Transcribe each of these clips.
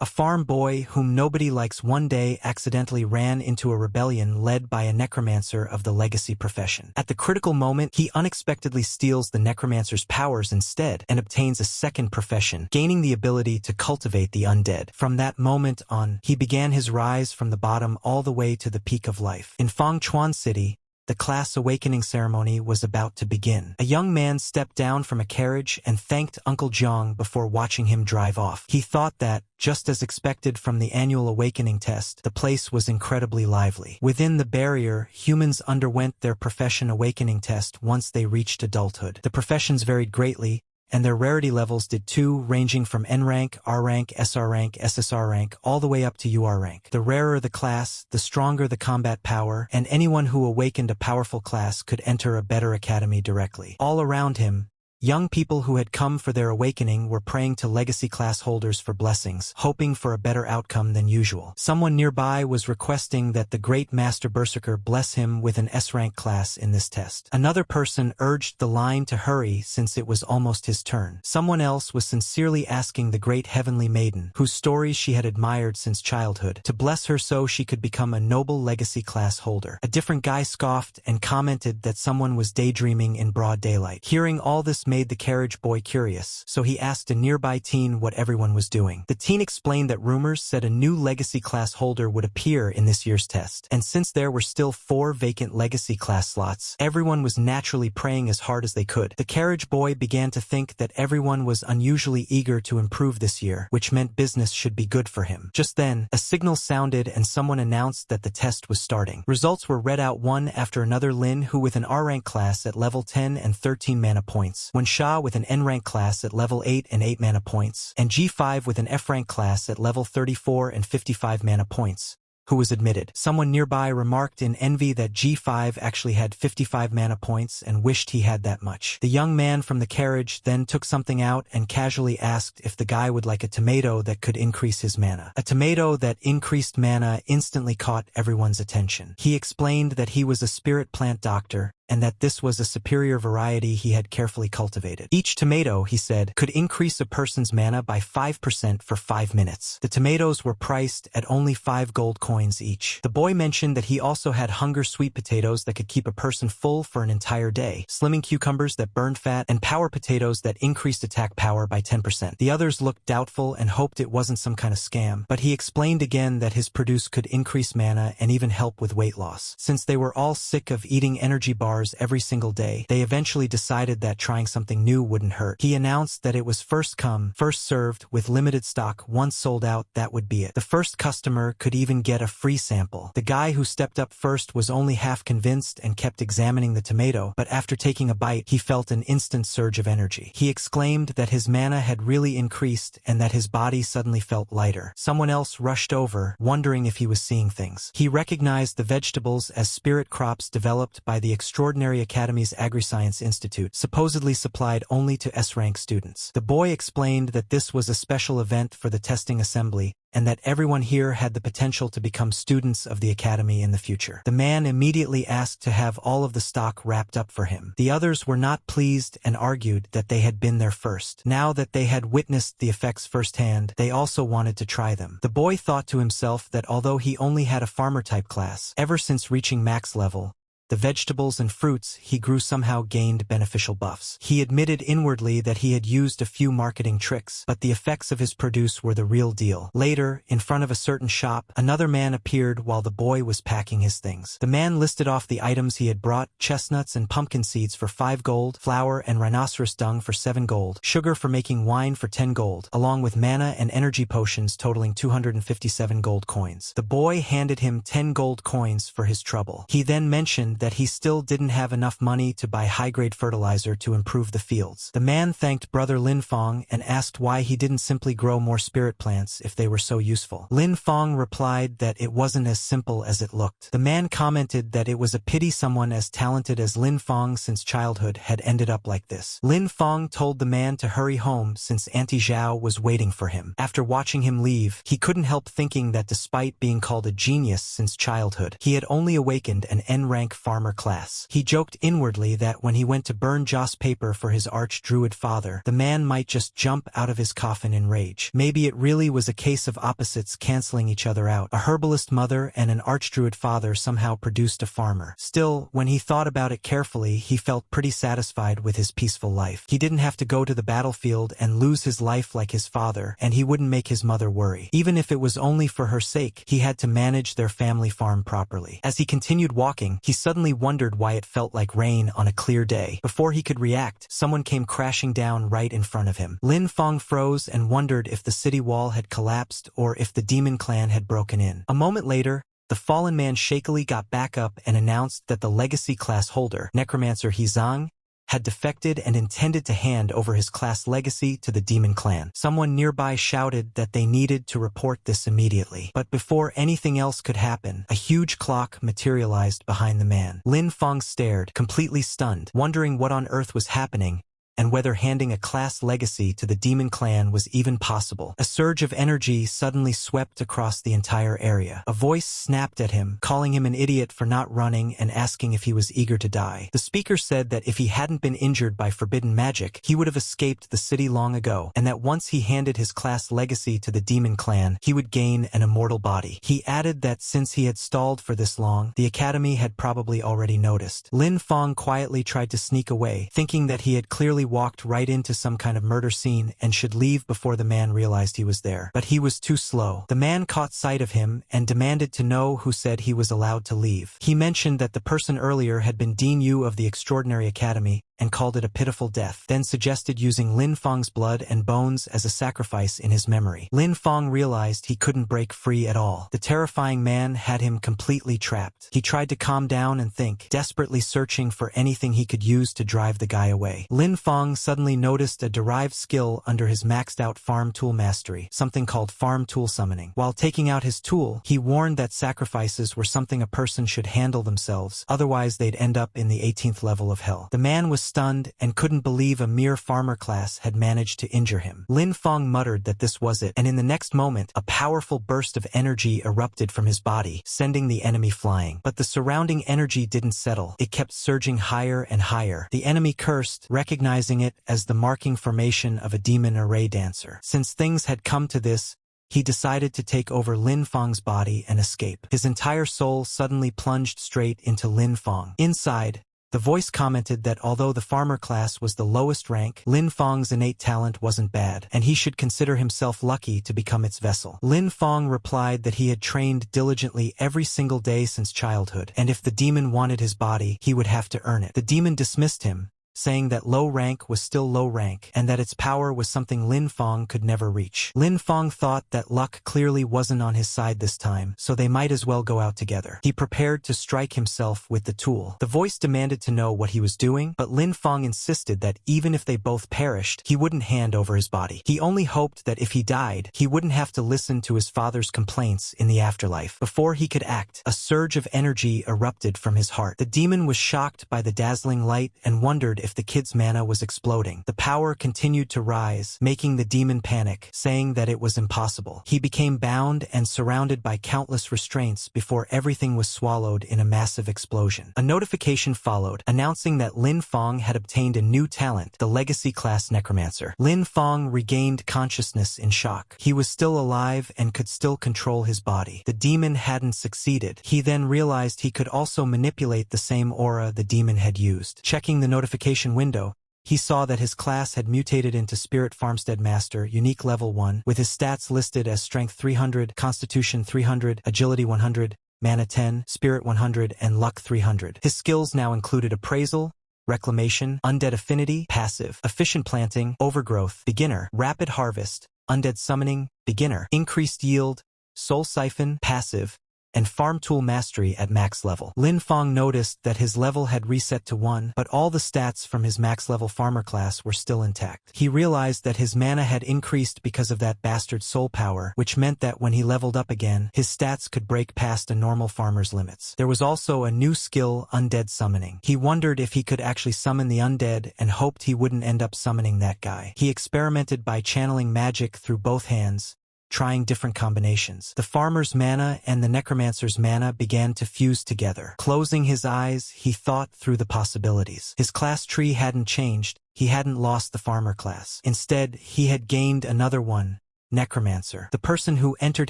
A farm boy whom nobody likes one day accidentally ran into a rebellion led by a necromancer of the legacy profession. At the critical moment, he unexpectedly steals the necromancer's powers instead and obtains a second profession, gaining the ability to cultivate the undead. From that moment on, he began his rise from the bottom all the way to the peak of life. In Fangchuan City, the class awakening ceremony was about to begin. A young man stepped down from a carriage and thanked Uncle Jiang before watching him drive off. He thought that, just as expected from the annual awakening test, the place was incredibly lively. Within the barrier, humans underwent their profession awakening test once they reached adulthood. The professions varied greatly, and their rarity levels did too, ranging from N rank, R rank, SR rank, SSR rank, all the way up to UR rank. The rarer the class, the stronger the combat power, and anyone who awakened a powerful class could enter a better academy directly. All around him, young people who had come for their awakening were praying to legacy class holders for blessings, hoping for a better outcome than usual. Someone nearby was requesting that the great Master Berserker bless him with an S-rank class in this test. Another person urged the line to hurry since it was almost his turn. Someone else was sincerely asking the great heavenly maiden, whose stories she had admired since childhood, to bless her so she could become a noble legacy class holder. A different guy scoffed and commented that someone was daydreaming in broad daylight. Hearing all this made the carriage boy curious, so he asked a nearby teen what everyone was doing. The teen explained that rumors said a new legacy class holder would appear in this year's test, and since there were still 4 vacant legacy class slots, everyone was naturally praying as hard as they could. The carriage boy began to think that everyone was unusually eager to improve this year, which meant business should be good for him. Just then, a signal sounded and someone announced that the test was starting. Results were read out one after another. Lin, who with an R-rank class at level 10 and 13 mana points, when Sha with an N-rank class at level 8 and 8 mana points, and G5 with an F-rank class at level 34 and 55 mana points, who was admitted. Someone nearby remarked in envy that G5 actually had 55 mana points and wished he had that much. The young man from the carriage then took something out and casually asked if the guy would like a tomato that could increase his mana. A tomato that increased mana instantly caught everyone's attention. He explained that he was a spirit plant doctor, and that this was a superior variety he had carefully cultivated. Each tomato, he said, could increase a person's mana by 5% for 5 minutes. The tomatoes were priced at only 5 gold coins each. The boy mentioned that he also had hunger sweet potatoes that could keep a person full for an entire day, slimming cucumbers that burned fat, and power potatoes that increased attack power by 10%. The others looked doubtful and hoped it wasn't some kind of scam, but he explained again that his produce could increase mana and even help with weight loss. Since they were all sick of eating energy bars every single day, they eventually decided that trying something new wouldn't hurt. He announced that it was first come, first served, with limited stock. Once sold out, that would be it. The first customer could even get a free sample. The guy who stepped up first was only half convinced and kept examining the tomato, but after taking a bite, he felt an instant surge of energy. He exclaimed that his mana had really increased and that his body suddenly felt lighter. Someone else rushed over, wondering if he was seeing things. He recognized the vegetables as spirit crops developed by the Extraordinary Academy's Agri-Science Institute, supposedly supplied only to S-rank students. The boy explained that this was a special event for the testing assembly, and that everyone here had the potential to become students of the academy in the future. The man immediately asked to have all of the stock wrapped up for him. The others were not pleased and argued that they had been there first. Now that they had witnessed the effects firsthand, they also wanted to try them. The boy thought to himself that although he only had a farmer-type class, ever since reaching max level, the vegetables and fruits he grew somehow gained beneficial buffs. He admitted inwardly that he had used a few marketing tricks, but the effects of his produce were the real deal. Later, in front of a certain shop, another man appeared while the boy was packing his things. The man listed off the items he had brought: chestnuts and pumpkin seeds for 5 gold, flour and rhinoceros dung for 7 gold, sugar for making wine for 10 gold, along with mana and energy potions totaling 257 gold coins. The boy handed him 10 gold coins for his trouble. He then mentioned that he still didn't have enough money to buy high-grade fertilizer to improve the fields. The man thanked Brother Lin Fong and asked why he didn't simply grow more spirit plants if they were so useful. Lin Fong replied that it wasn't as simple as it looked. The man commented that it was a pity someone as talented as Lin Fong since childhood had ended up like this. Lin Fong told the man to hurry home since Auntie Zhao was waiting for him. After watching him leave, he couldn't help thinking that despite being called a genius since childhood, he had only awakened an N-rank farmer class. He joked inwardly that when he went to burn joss paper for his arch-druid father, the man might just jump out of his coffin in rage. Maybe it really was a case of opposites canceling each other out. A herbalist mother and an arch-druid father somehow produced a farmer. Still, when he thought about it carefully, he felt pretty satisfied with his peaceful life. He didn't have to go to the battlefield and lose his life like his father, and he wouldn't make his mother worry. Even if it was only for her sake, he had to manage their family farm properly. As he continued walking, he suddenly wondered why it felt like rain on a clear day. Before he could react, someone came crashing down right in front of him. Lin Feng froze and wondered if the city wall had collapsed or if the demon clan had broken in. A moment later, the fallen man shakily got back up and announced that the legacy class holder, Necromancer Hizang, had defected and intended to hand over his class legacy to the demon clan. Someone nearby shouted that they needed to report this immediately. But before anything else could happen, a huge clock materialized behind the man. Lin Feng stared, completely stunned, wondering what on earth was happening and whether handing a class legacy to the demon clan was even possible. A surge of energy suddenly swept across the entire area. A voice snapped at him, calling him an idiot for not running and asking if he was eager to die. The speaker said that if he hadn't been injured by forbidden magic, he would have escaped the city long ago, and that once he handed his class legacy to the demon clan, he would gain an immortal body. He added that since he had stalled for this long, the academy had probably already noticed. Lin Feng quietly tried to sneak away, thinking that he had clearly walked right into some kind of murder scene and should leave before the man realized he was there. But he was too slow. The man caught sight of him and demanded to know who said he was allowed to leave. He mentioned that the person earlier had been Dean Yu of the Extraordinary Academy and called it a pitiful death, then suggested using Lin Feng's blood and bones as a sacrifice in his memory. Lin Feng realized he couldn't break free at all. The terrifying man had him completely trapped. He tried to calm down and think, desperately searching for anything he could use to drive the guy away. Lin Feng suddenly noticed a derived skill under his maxed-out farm tool mastery, something called farm tool summoning. While taking out his tool, he warned that sacrifices were something a person should handle themselves, otherwise they'd end up in the 18th level of hell. The man was stunned and couldn't believe a mere farmer class had managed to injure him. Lin Feng muttered that this was it, and in the next moment, a powerful burst of energy erupted from his body, sending the enemy flying. But the surrounding energy didn't settle. It kept surging higher and higher. The enemy cursed, recognizing it as the marking formation of a demon array dancer. Since things had come to this, he decided to take over Lin Feng's body and escape. His entire soul suddenly plunged straight into Lin Feng. Inside, the voice commented that although the farmer class was the lowest rank, Lin Feng's innate talent wasn't bad, and he should consider himself lucky to become its vessel. Lin Feng replied that he had trained diligently every single day since childhood, and if the demon wanted his body, he would have to earn it. The demon dismissed him, saying that low rank was still low rank and that its power was something Lin Feng could never reach. Lin Feng thought that luck clearly wasn't on his side this time, so they might as well go out together. He prepared to strike himself with the tool. The voice demanded to know what he was doing, but Lin Feng insisted that even if they both perished, he wouldn't hand over his body. He only hoped that if he died, he wouldn't have to listen to his father's complaints in the afterlife. Before he could act, a surge of energy erupted from his heart. The demon was shocked by the dazzling light and wondered if the kid's mana was exploding. The power continued to rise, making the demon panic, saying that it was impossible. He became bound and surrounded by countless restraints before everything was swallowed in a massive explosion. A notification followed, announcing that Lin Feng had obtained a new talent, the Legacy Class Necromancer. Lin Feng regained consciousness in shock. He was still alive and could still control his body. The demon hadn't succeeded. He then realized he could also manipulate the same aura the demon had used. Checking the notification window, he saw that his class had mutated into Spirit Farmstead Master, Unique Level 1, with his stats listed as Strength 300, Constitution 300, Agility 100, Mana 10, Spirit 100, and Luck 300. His skills now included Appraisal, Reclamation, Undead Affinity, Passive, Efficient Planting, Overgrowth, Beginner, Rapid Harvest, Undead Summoning, Beginner, Increased Yield, Soul Siphon, Passive, and Farm Tool Mastery at max level. Lin Feng noticed that his level had reset to 1, but all the stats from his max level farmer class were still intact. He realized that his mana had increased because of that bastard soul power, which meant that when he leveled up again, his stats could break past a normal farmer's limits. There was also a new skill, Undead Summoning. He wondered if he could actually summon the undead and hoped he wouldn't end up summoning that guy. He experimented by channeling magic through both hands, trying different combinations. The farmer's mana and the necromancer's mana began to fuse together. Closing his eyes, he thought through the possibilities. His class tree hadn't changed. He hadn't lost the farmer class. Instead, he had gained another one. Necromancer. The person who entered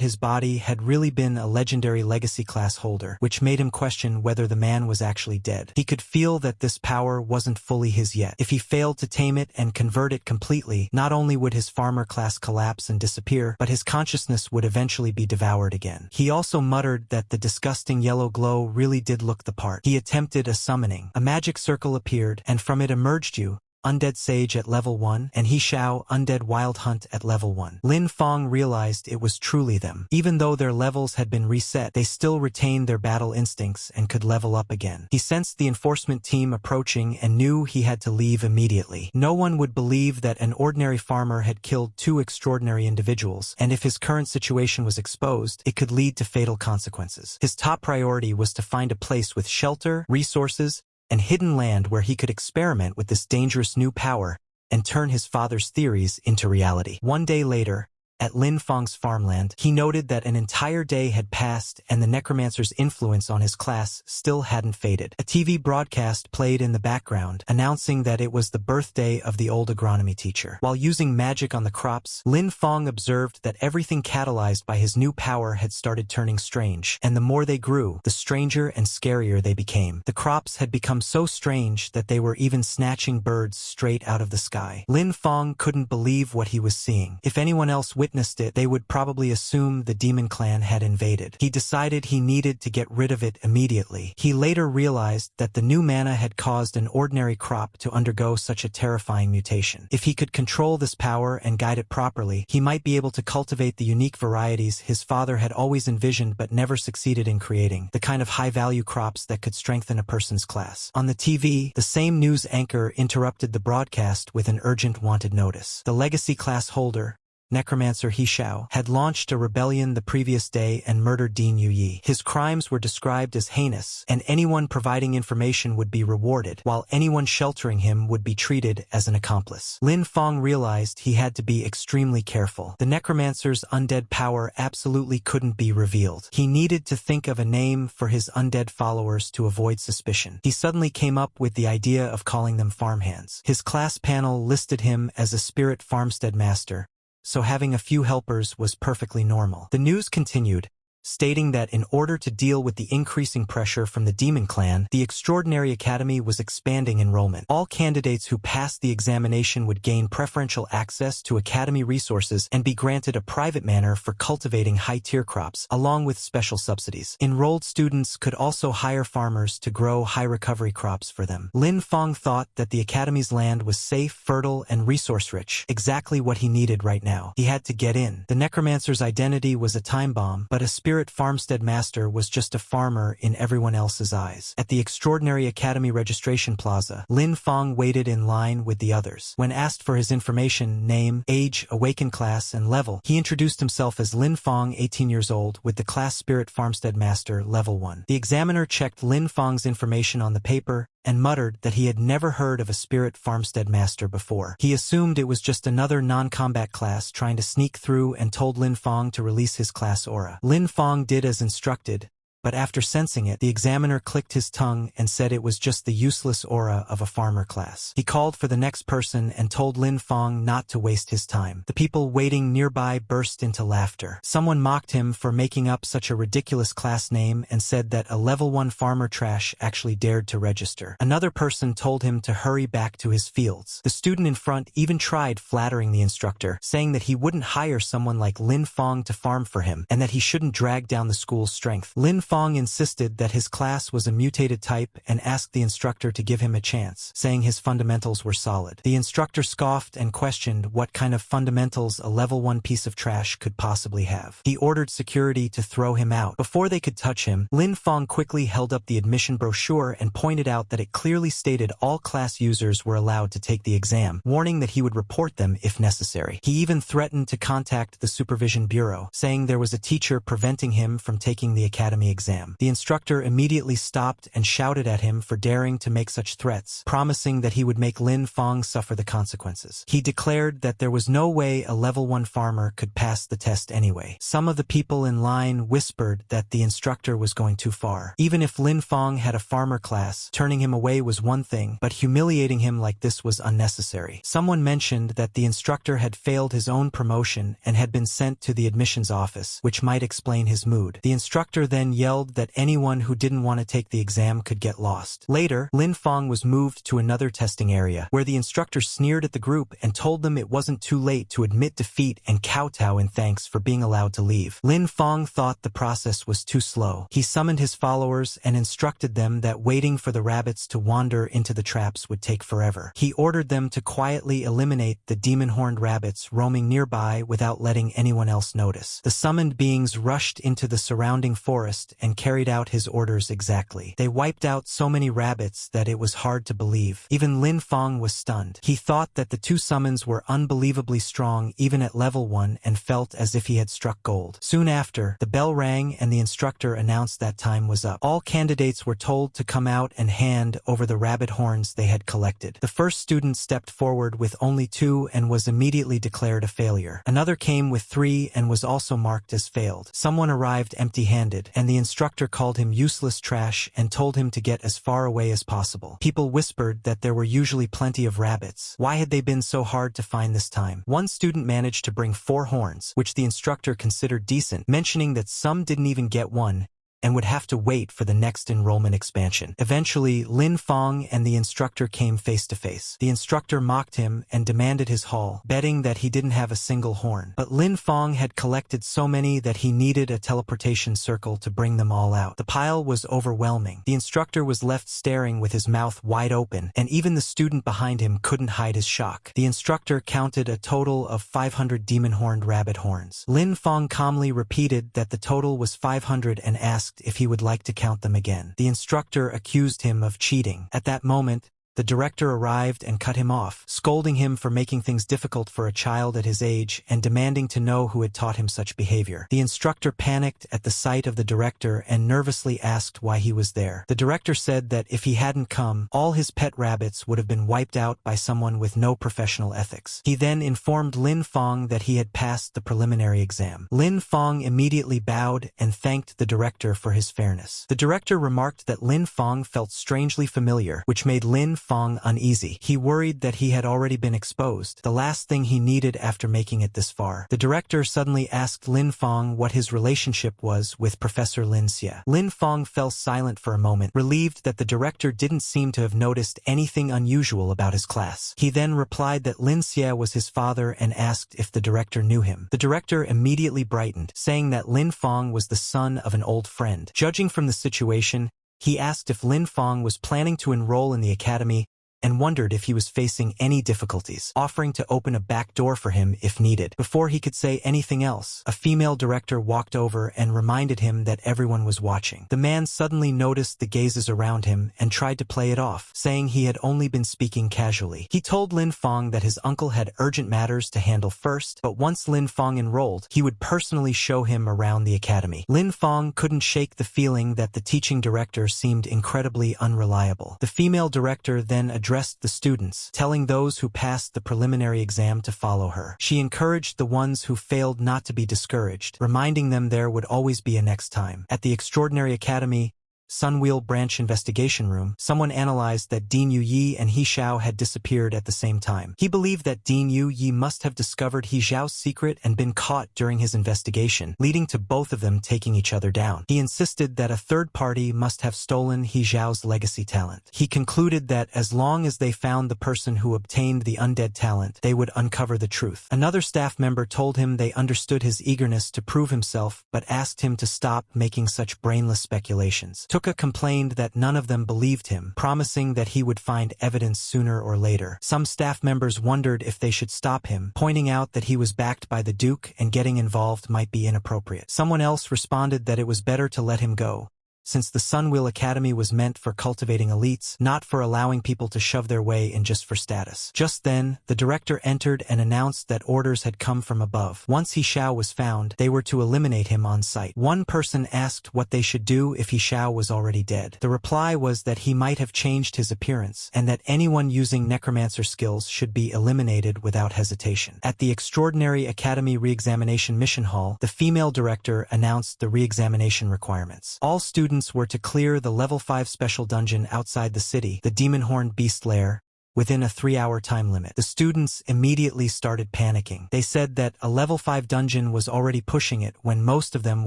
his body had really been a legendary legacy class holder, which made him question whether the man was actually dead. He could feel that this power wasn't fully his yet. If he failed to tame it and convert it completely, not only would his farmer class collapse and disappear, but his consciousness would eventually be devoured again. He also muttered that the disgusting yellow glow really did look the part. He attempted a summoning. A magic circle appeared, and from it emerged you, Undead Sage at level 1, and He Shao, Undead Wild Hunt at level 1. Lin Fong realized it was truly them. Even though their levels had been reset, they still retained their battle instincts and could level up again. He sensed the enforcement team approaching and knew he had to leave immediately. No one would believe that an ordinary farmer had killed two extraordinary individuals, and if his current situation was exposed, it could lead to fatal consequences. His top priority was to find a place with shelter, resources, and hidden land where he could experiment with this dangerous new power and turn his father's theories into reality. One day later, at Lin Fong's farmland, he noted that an entire day had passed and the necromancer's influence on his class still hadn't faded. A TV broadcast played in the background, announcing that it was the birthday of the old agronomy teacher. While using magic on the crops, Lin Fong observed that everything catalyzed by his new power had started turning strange, and the more they grew, the stranger and scarier they became. The crops had become so strange that they were even snatching birds straight out of the sky. Lin Fong couldn't believe what he was seeing. If anyone else witnessed it, they would probably assume the demon clan had invaded. He decided he needed to get rid of it immediately. He later realized that the new mana had caused an ordinary crop to undergo such a terrifying mutation. If he could control this power and guide it properly, he might be able to cultivate the unique varieties his father had always envisioned but never succeeded in creating, the kind of high-value crops that could strengthen a person's class. On the TV, the same news anchor interrupted the broadcast with an urgent wanted notice. The legacy class holder, Necromancer He Shao, had launched a rebellion the previous day and murdered Dean Yu. His crimes were described as heinous, and anyone providing information would be rewarded, while anyone sheltering him would be treated as an accomplice. Lin Fong realized he had to be extremely careful. The Necromancer's undead power absolutely couldn't be revealed. He needed to think of a name for his undead followers to avoid suspicion. He suddenly came up with the idea of calling them farmhands. His class panel listed him as a spirit farmstead master, so having a few helpers was perfectly normal. The news continued, stating that in order to deal with the increasing pressure from the Demon Clan, the Extraordinary Academy was expanding enrollment. All candidates who passed the examination would gain preferential access to Academy resources and be granted a private manor for cultivating high-tier crops, along with special subsidies. Enrolled students could also hire farmers to grow high-recovery crops for them. Lin Fong thought that the Academy's land was safe, fertile, and resource-rich, exactly what he needed right now. He had to get in. The Necromancer's identity was a time bomb, but a spirit farmstead master was just a farmer in everyone else's eyes. At the Extraordinary Academy registration plaza, Lin Fong waited in line with the others. When asked for his information, name, age, awakened class, and level, he introduced himself as Lin Fong, 18 years old, with the class Spirit Farmstead Master, level 1. The examiner checked Lin Fong's information on the paper and muttered that he had never heard of a Spirit Farmstead Master before. He assumed it was just another non-combat class trying to sneak through and told Lin Fong to release his class aura. Lin Fong did as instructed, but after sensing it, the examiner clicked his tongue and said it was just the useless aura of a farmer class. He called for the next person and told Lin Fong not to waste his time. The people waiting nearby burst into laughter. Someone mocked him for making up such a ridiculous class name and said that a level 1 farmer trash actually dared to register. Another person told him to hurry back to his fields. The student in front even tried flattering the instructor, saying that he wouldn't hire someone like Lin Fong to farm for him and that he shouldn't drag down the school's strength. Lin Fong insisted that his class was a mutated type and asked the instructor to give him a chance, saying his fundamentals were solid. The instructor scoffed and questioned what kind of fundamentals a level 1 piece of trash could possibly have. He ordered security to throw him out. Before they could touch him, Lin Fong quickly held up the admission brochure and pointed out that it clearly stated all class users were allowed to take the exam, warning that he would report them if necessary. He even threatened to contact the Supervision Bureau, saying there was a teacher preventing him from taking the academy exam. The instructor immediately stopped and shouted at him for daring to make such threats, promising that he would make Lin Fong suffer the consequences. He declared that there was no way a level 1 farmer could pass the test anyway. Some of the people in line whispered that the instructor was going too far. Even if Lin Fong had a farmer class, turning him away was one thing, but humiliating him like this was unnecessary. Someone mentioned that the instructor had failed his own promotion and had been sent to the admissions office, which might explain his mood. The instructor then yelled that anyone who didn't want to take the exam could get lost. Later, Lin Fong was moved to another testing area, where the instructor sneered at the group and told them it wasn't too late to admit defeat and kowtow in thanks for being allowed to leave. Lin Fong thought the process was too slow. He summoned his followers and instructed them that waiting for the rabbits to wander into the traps would take forever. He ordered them to quietly eliminate the demon-horned rabbits roaming nearby without letting anyone else notice. The summoned beings rushed into the surrounding forest and carried out his orders exactly. They wiped out so many rabbits that it was hard to believe. Even Lin Fong was stunned. He thought that the 2 summons were unbelievably strong even at level 1 and felt as if he had struck gold. Soon after, the bell rang and the instructor announced that time was up. All candidates were told to come out and hand over the rabbit horns they had collected. The first student stepped forward with only 2 and was immediately declared a failure. Another came with 3 and was also marked as failed. Someone arrived empty-handed, and the instructor called him useless trash and told him to get as far away as possible. People whispered that there were usually plenty of rabbits. Why had they been so hard to find this time? One student managed to bring 4 horns, which the instructor considered decent, mentioning that some didn't even get one and would have to wait for the next enrollment expansion. Eventually, Lin Fong and the instructor came face to face. The instructor mocked him and demanded his haul, betting that he didn't have a single horn. But Lin Fong had collected so many that he needed a teleportation circle to bring them all out. The pile was overwhelming. The instructor was left staring with his mouth wide open, and even the student behind him couldn't hide his shock. The instructor counted a total of 500 demon-horned rabbit horns. Lin Fong calmly repeated that the total was 500 and asked if he would like to count them again. The instructor accused him of cheating. At that moment, the director arrived and cut him off, scolding him for making things difficult for a child at his age and demanding to know who had taught him such behavior. The instructor panicked at the sight of the director and nervously asked why he was there. The director said that if he hadn't come, all his pet rabbits would have been wiped out by someone with no professional ethics. He then informed Lin Fong that he had passed the preliminary exam. Lin Fong immediately bowed and thanked the director for his fairness. The director remarked that Lin Fong felt strangely familiar, which made Lin Fong uneasy. He worried that he had already been exposed, the last thing he needed after making it this far. The director suddenly asked Lin Fong what his relationship was with Professor Lin Xie. Lin Fong fell silent for a moment, relieved that the director didn't seem to have noticed anything unusual about his class. He then replied that Lin Xie was his father and asked if the director knew him. The director immediately brightened, saying that Lin Fong was the son of an old friend. Judging from the situation, he asked if Lin Fong was planning to enroll in the academy and wondered if he was facing any difficulties, offering to open a back door for him if needed. Before he could say anything else, a female director walked over and reminded him that everyone was watching. The man suddenly noticed the gazes around him and tried to play it off, saying he had only been speaking casually. He told Lin Fong that his uncle had urgent matters to handle first, but once Lin Fong enrolled, he would personally show him around the academy. Lin Fong couldn't shake the feeling that the teaching director seemed incredibly unreliable. The female director then addressed the students, telling those who passed the preliminary exam to follow her. She encouraged the ones who failed not to be discouraged, reminding them there would always be a next time. At the Extraordinary Academy, Sunwheel Branch Investigation Room, someone analyzed that Dean Yu Yi and He Xiao had disappeared at the same time. He believed that Dean Yu Yi must have discovered He Xiao's secret and been caught during his investigation, leading to both of them taking each other down. He insisted that a third party must have stolen He Xiao's legacy talent. He concluded that as long as they found the person who obtained the undead talent, they would uncover the truth. Another staff member told him they understood his eagerness to prove himself, but asked him to stop making such brainless speculations. Tuka complained that none of them believed him, promising that he would find evidence sooner or later. Some staff members wondered if they should stop him, pointing out that he was backed by the Duke and getting involved might be inappropriate. Someone else responded that it was better to let him go, since the Sunwheel Academy was meant for cultivating elites, not for allowing people to shove their way in just for status. Just then, the director entered and announced that orders had come from above. Once He Xiao was found, they were to eliminate him on sight. One person asked what they should do if He Xiao was already dead. The reply was that he might have changed his appearance, and that anyone using necromancer skills should be eliminated without hesitation. At the Extraordinary Academy Re-examination Mission Hall, the female director announced the re-examination requirements. All students were to clear the Level 5 special dungeon outside the city, the Demon-Horned Beast Lair, within a 3-hour time limit. The students immediately started panicking. They said that a level 5 dungeon was already pushing it when most of them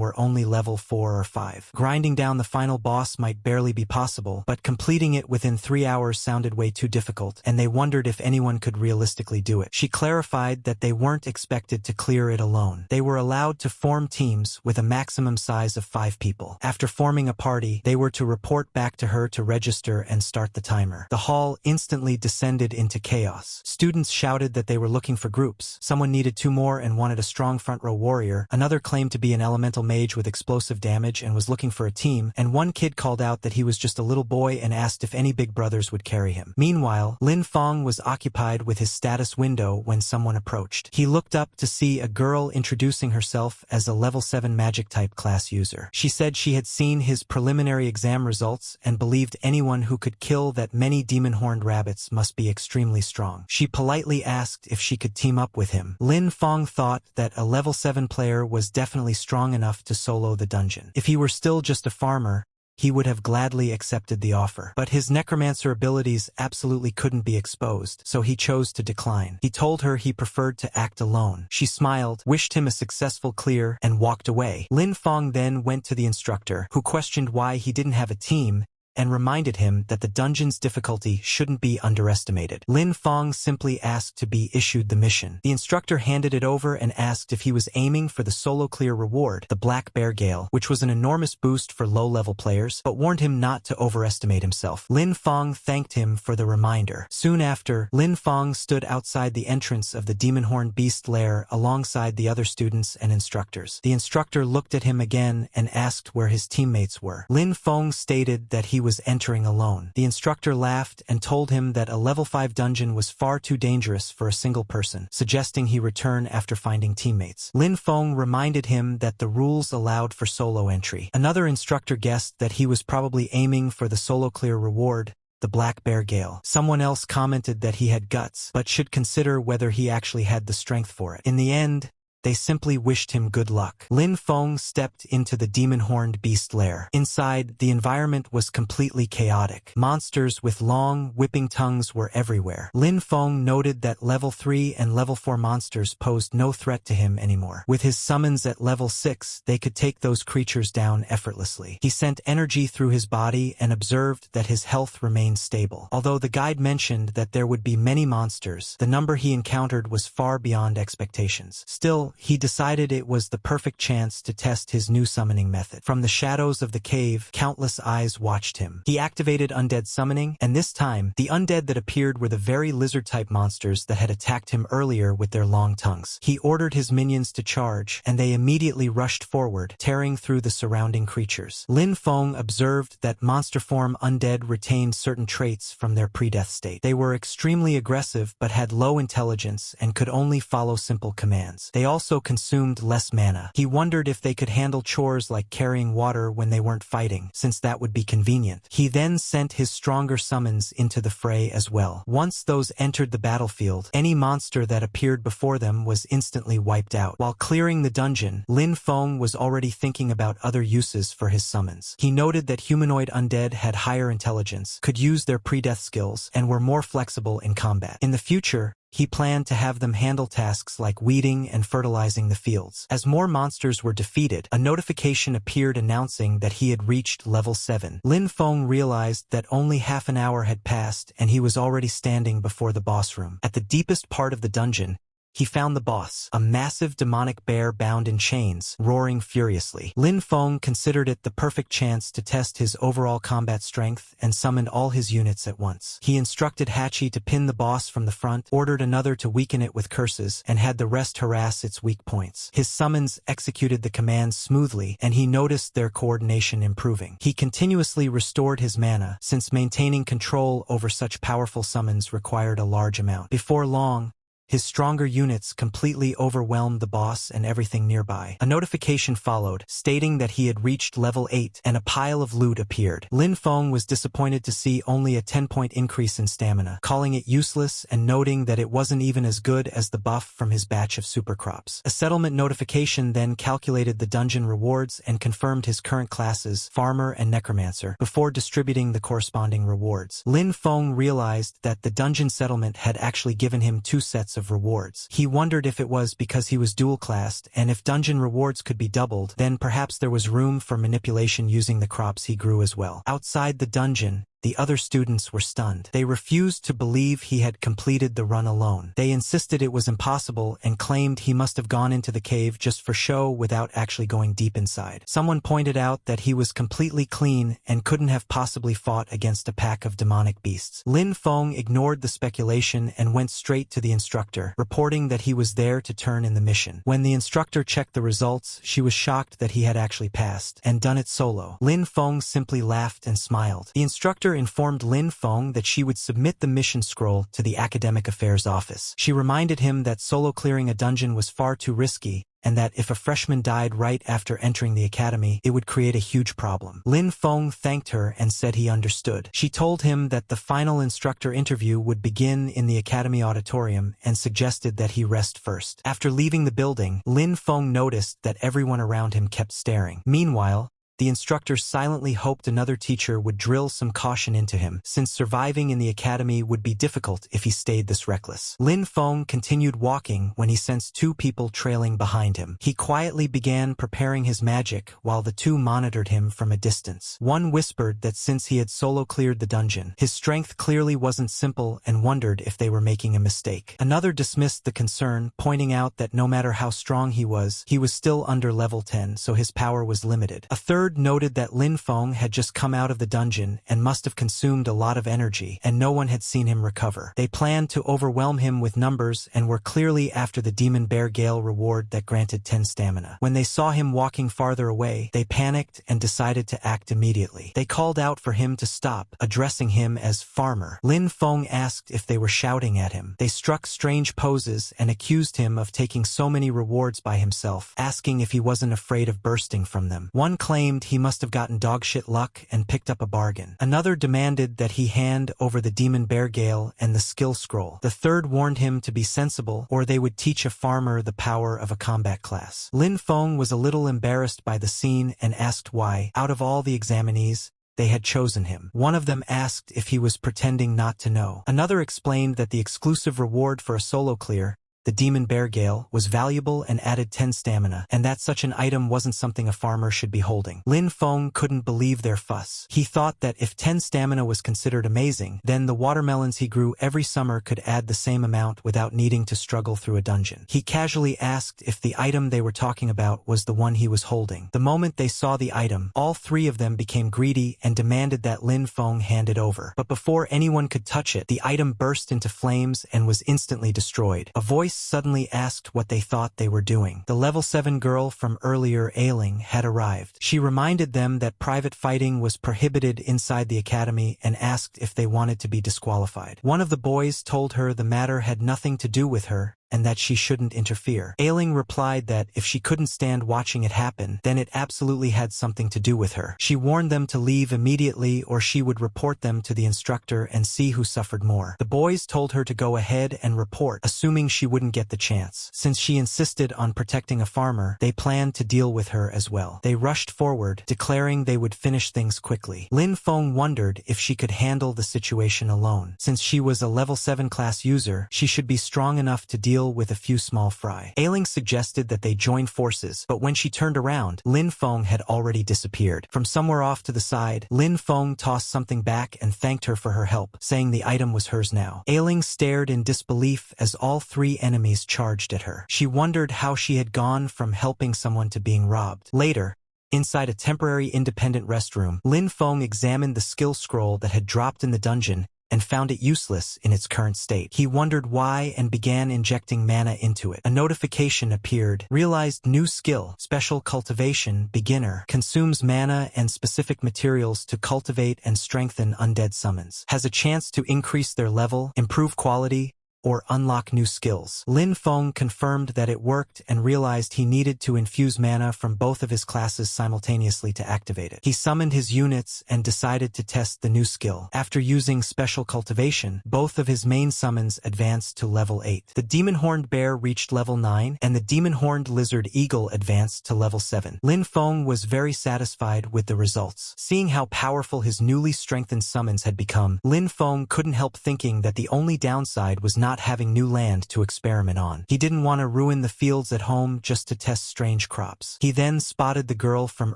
were only level 4 or 5. Grinding down the final boss might barely be possible, but completing it within 3 hours sounded way too difficult, and they wondered if anyone could realistically do it. She clarified that they weren't expected to clear it alone. They were allowed to form teams with a maximum size of 5 people. After forming a party, they were to report back to her to register and start the timer. The hall instantly descended into chaos. Students shouted that they were looking for groups. Someone needed 2 more and wanted a strong front row warrior. Another claimed to be an elemental mage with explosive damage and was looking for a team, and one kid called out that he was just a little boy and asked if any big brothers would carry him. Meanwhile, Lin Feng was occupied with his status window when someone approached. He looked up to see a girl introducing herself as a level 7 magic type class user. She said she had seen his preliminary exam results and believed anyone who could kill that many demon-horned rabbits must be extremely strong. She politely asked if she could team up with him. Lin Feng thought that a level 7 player was definitely strong enough to solo the dungeon. If he were still just a farmer, he would have gladly accepted the offer. But his necromancer abilities absolutely couldn't be exposed, so he chose to decline. He told her he preferred to act alone. She smiled, wished him a successful clear, and walked away. Lin Feng then went to the instructor, who questioned why he didn't have a team, and reminded him that the dungeon's difficulty shouldn't be underestimated. Lin Feng simply asked to be issued the mission. The instructor handed it over and asked if he was aiming for the solo clear reward, the Black Bear Gale, which was an enormous boost for low-level players, but warned him not to overestimate himself. Lin Feng thanked him for the reminder. Soon after, Lin Feng stood outside the entrance of the Demon-Horned Beast Lair alongside the other students and instructors. The instructor looked at him again and asked where his teammates were. Lin Feng stated that he was entering alone. The instructor laughed and told him that a level 5 dungeon was far too dangerous for a single person, suggesting he return after finding teammates. Lin Feng reminded him that the rules allowed for solo entry. Another instructor guessed that he was probably aiming for the solo clear reward, the Black Bear Gale. Someone else commented that he had guts, but should consider whether he actually had the strength for it. In the end, they simply wished him good luck. Lin Feng stepped into the demon-horned beast lair. Inside, the environment was completely chaotic. Monsters with long, whipping tongues were everywhere. Lin Feng noted that level 3 and level 4 monsters posed no threat to him anymore. With his summons at level 6, they could take those creatures down effortlessly. He sent energy through his body and observed that his health remained stable. Although the guide mentioned that there would be many monsters, the number he encountered was far beyond expectations. Still, he decided it was the perfect chance to test his new summoning method. From the shadows of the cave, countless eyes watched him. He activated undead summoning, and this time, the undead that appeared were the very lizard-type monsters that had attacked him earlier with their long tongues. He ordered his minions to charge, and they immediately rushed forward, tearing through the surrounding creatures. Lin Feng observed that monster form undead retained certain traits from their pre-death state. They were extremely aggressive but had low intelligence and could only follow simple commands. They also consumed less mana. He wondered if they could handle chores like carrying water when they weren't fighting, since that would be convenient. He then sent his stronger summons into the fray as well. Once those entered the battlefield, any monster that appeared before them was instantly wiped out. While clearing the dungeon, Lin Feng was already thinking about other uses for his summons. He noted that humanoid undead had higher intelligence, could use their pre-death skills, and were more flexible in combat. In the future, he planned to have them handle tasks like weeding and fertilizing the fields. As more monsters were defeated, a notification appeared announcing that he had reached level 7. Lin Feng realized that only half an hour had passed and he was already standing before the boss room. At the deepest part of the dungeon, he found the boss, a massive demonic bear bound in chains, roaring furiously. Lin Feng considered it the perfect chance to test his overall combat strength and summoned all his units at once. He instructed Hachi to pin the boss from the front, ordered another to weaken it with curses, and had the rest harass its weak points. His summons executed the commands smoothly, and he noticed their coordination improving. He continuously restored his mana, since maintaining control over such powerful summons required a large amount. Before long, his stronger units completely overwhelmed the boss and everything nearby. A notification followed, stating that he had reached level 8, and a pile of loot appeared. Lin Feng was disappointed to see only a 10-point increase in stamina, calling it useless and noting that it wasn't even as good as the buff from his batch of supercrops. A settlement notification then calculated the dungeon rewards and confirmed his current classes, Farmer and Necromancer, before distributing the corresponding rewards. Lin Feng realized that the dungeon settlement had actually given him 2 sets of rewards. He wondered if it was because he was dual-classed, and if dungeon rewards could be doubled, then perhaps there was room for manipulation using the crops he grew as well. Outside the dungeon, the other students were stunned. They refused to believe he had completed the run alone. They insisted it was impossible and claimed he must have gone into the cave just for show without actually going deep inside. Someone pointed out that he was completely clean and couldn't have possibly fought against a pack of demonic beasts. Lin Feng ignored the speculation and went straight to the instructor, reporting that he was there to turn in the mission. When the instructor checked the results, she was shocked that he had actually passed, and done it solo. Lin Feng simply laughed and smiled. The instructor informed Lin Feng that she would submit the mission scroll to the Academic Affairs Office. She reminded him that solo clearing a dungeon was far too risky, and that if a freshman died right after entering the academy, it would create a huge problem. Lin Feng thanked her and said he understood. She told him that the final instructor interview would begin in the academy auditorium and suggested that he rest first. After leaving the building, Lin Feng noticed that everyone around him kept staring. Meanwhile, the instructor silently hoped another teacher would drill some caution into him, since surviving in the academy would be difficult if he stayed this reckless. Lin Feng continued walking when he sensed 2 people trailing behind him. He quietly began preparing his magic while the 2 monitored him from a distance. One whispered that since he had solo cleared the dungeon, his strength clearly wasn't simple and wondered if they were making a mistake. Another dismissed the concern, pointing out that no matter how strong he was still under level 10, so his power was limited. A third noted that Lin Feng had just come out of the dungeon and must have consumed a lot of energy, and no one had seen him recover. They planned to overwhelm him with numbers and were clearly after the Demon Bear Gale reward that granted 10 stamina. When they saw him walking farther away, they panicked and decided to act immediately. They called out for him to stop, addressing him as Farmer. Lin Feng asked if they were shouting at him. They struck strange poses and accused him of taking so many rewards by himself, asking if he wasn't afraid of bursting from them. One claimed he must have gotten dogshit luck and picked up a bargain. Another demanded that he hand over the Demon Bear Gale and the skill scroll. The third warned him to be sensible, or they would teach a farmer the power of a combat class. Lin Feng was a little embarrassed by the scene and asked why, out of all the examinees, they had chosen him. One of them asked if he was pretending not to know. Another explained that the exclusive reward for a solo clear, the Demon Bear Gale, was valuable and added 10 stamina, and that such an item wasn't something a farmer should be holding. Lin Feng couldn't believe their fuss. He thought that if 10 stamina was considered amazing, then the watermelons he grew every summer could add the same amount without needing to struggle through a dungeon. He casually asked if the item they were talking about was the one he was holding. The moment they saw the item, all 3 of them became greedy and demanded that Lin Feng hand it over. But before anyone could touch it, the item burst into flames and was instantly destroyed. A voice suddenly asked what they thought they were doing. The level 7 girl from earlier Ailing had arrived. She reminded them that private fighting was prohibited inside the academy and asked if they wanted to be disqualified. One of the boys told her the matter had nothing to do with her, and that she shouldn't interfere. Ailing replied that if she couldn't stand watching it happen, then it absolutely had something to do with her. She warned them to leave immediately or she would report them to the instructor and see who suffered more. The boys told her to go ahead and report, assuming she wouldn't get the chance. Since she insisted on protecting a farmer, they planned to deal with her as well. They rushed forward, declaring they would finish things quickly. Lin Feng wondered if she could handle the situation alone. Since she was a level 7 class user, she should be strong enough to deal deal with a few small fry. Ailing suggested that they join forces, but when she turned around, Lin Feng had already disappeared. From somewhere off to the side, Lin Feng tossed something back and thanked her for her help, saying the item was hers now. Ailing stared in disbelief as all three enemies charged at her. She wondered how she had gone from helping someone to being robbed. Later, inside a temporary independent restroom, Lin Feng examined the skill scroll that had dropped in the dungeon and found it useless in its current state. He wondered why and began injecting mana into it. A notification appeared. Realized new skill, Special Cultivation, Beginner, consumes mana and specific materials to cultivate and strengthen undead summons. Has a chance to increase their level, improve quality, or unlock new skills. Lin Feng confirmed that it worked and realized he needed to infuse mana from both of his classes simultaneously to activate it. He summoned his units and decided to test the new skill. After using Special Cultivation, both of his main summons advanced to level 8. The Demon-Horned Bear reached level 9, and the Demon-Horned Lizard Eagle advanced to level 7. Lin Feng was very satisfied with the results. Seeing how powerful his newly strengthened summons had become, Lin Feng couldn't help thinking that the only downside was not having new land to experiment on. He didn't want to ruin the fields at home just to test strange crops. He then spotted the girl from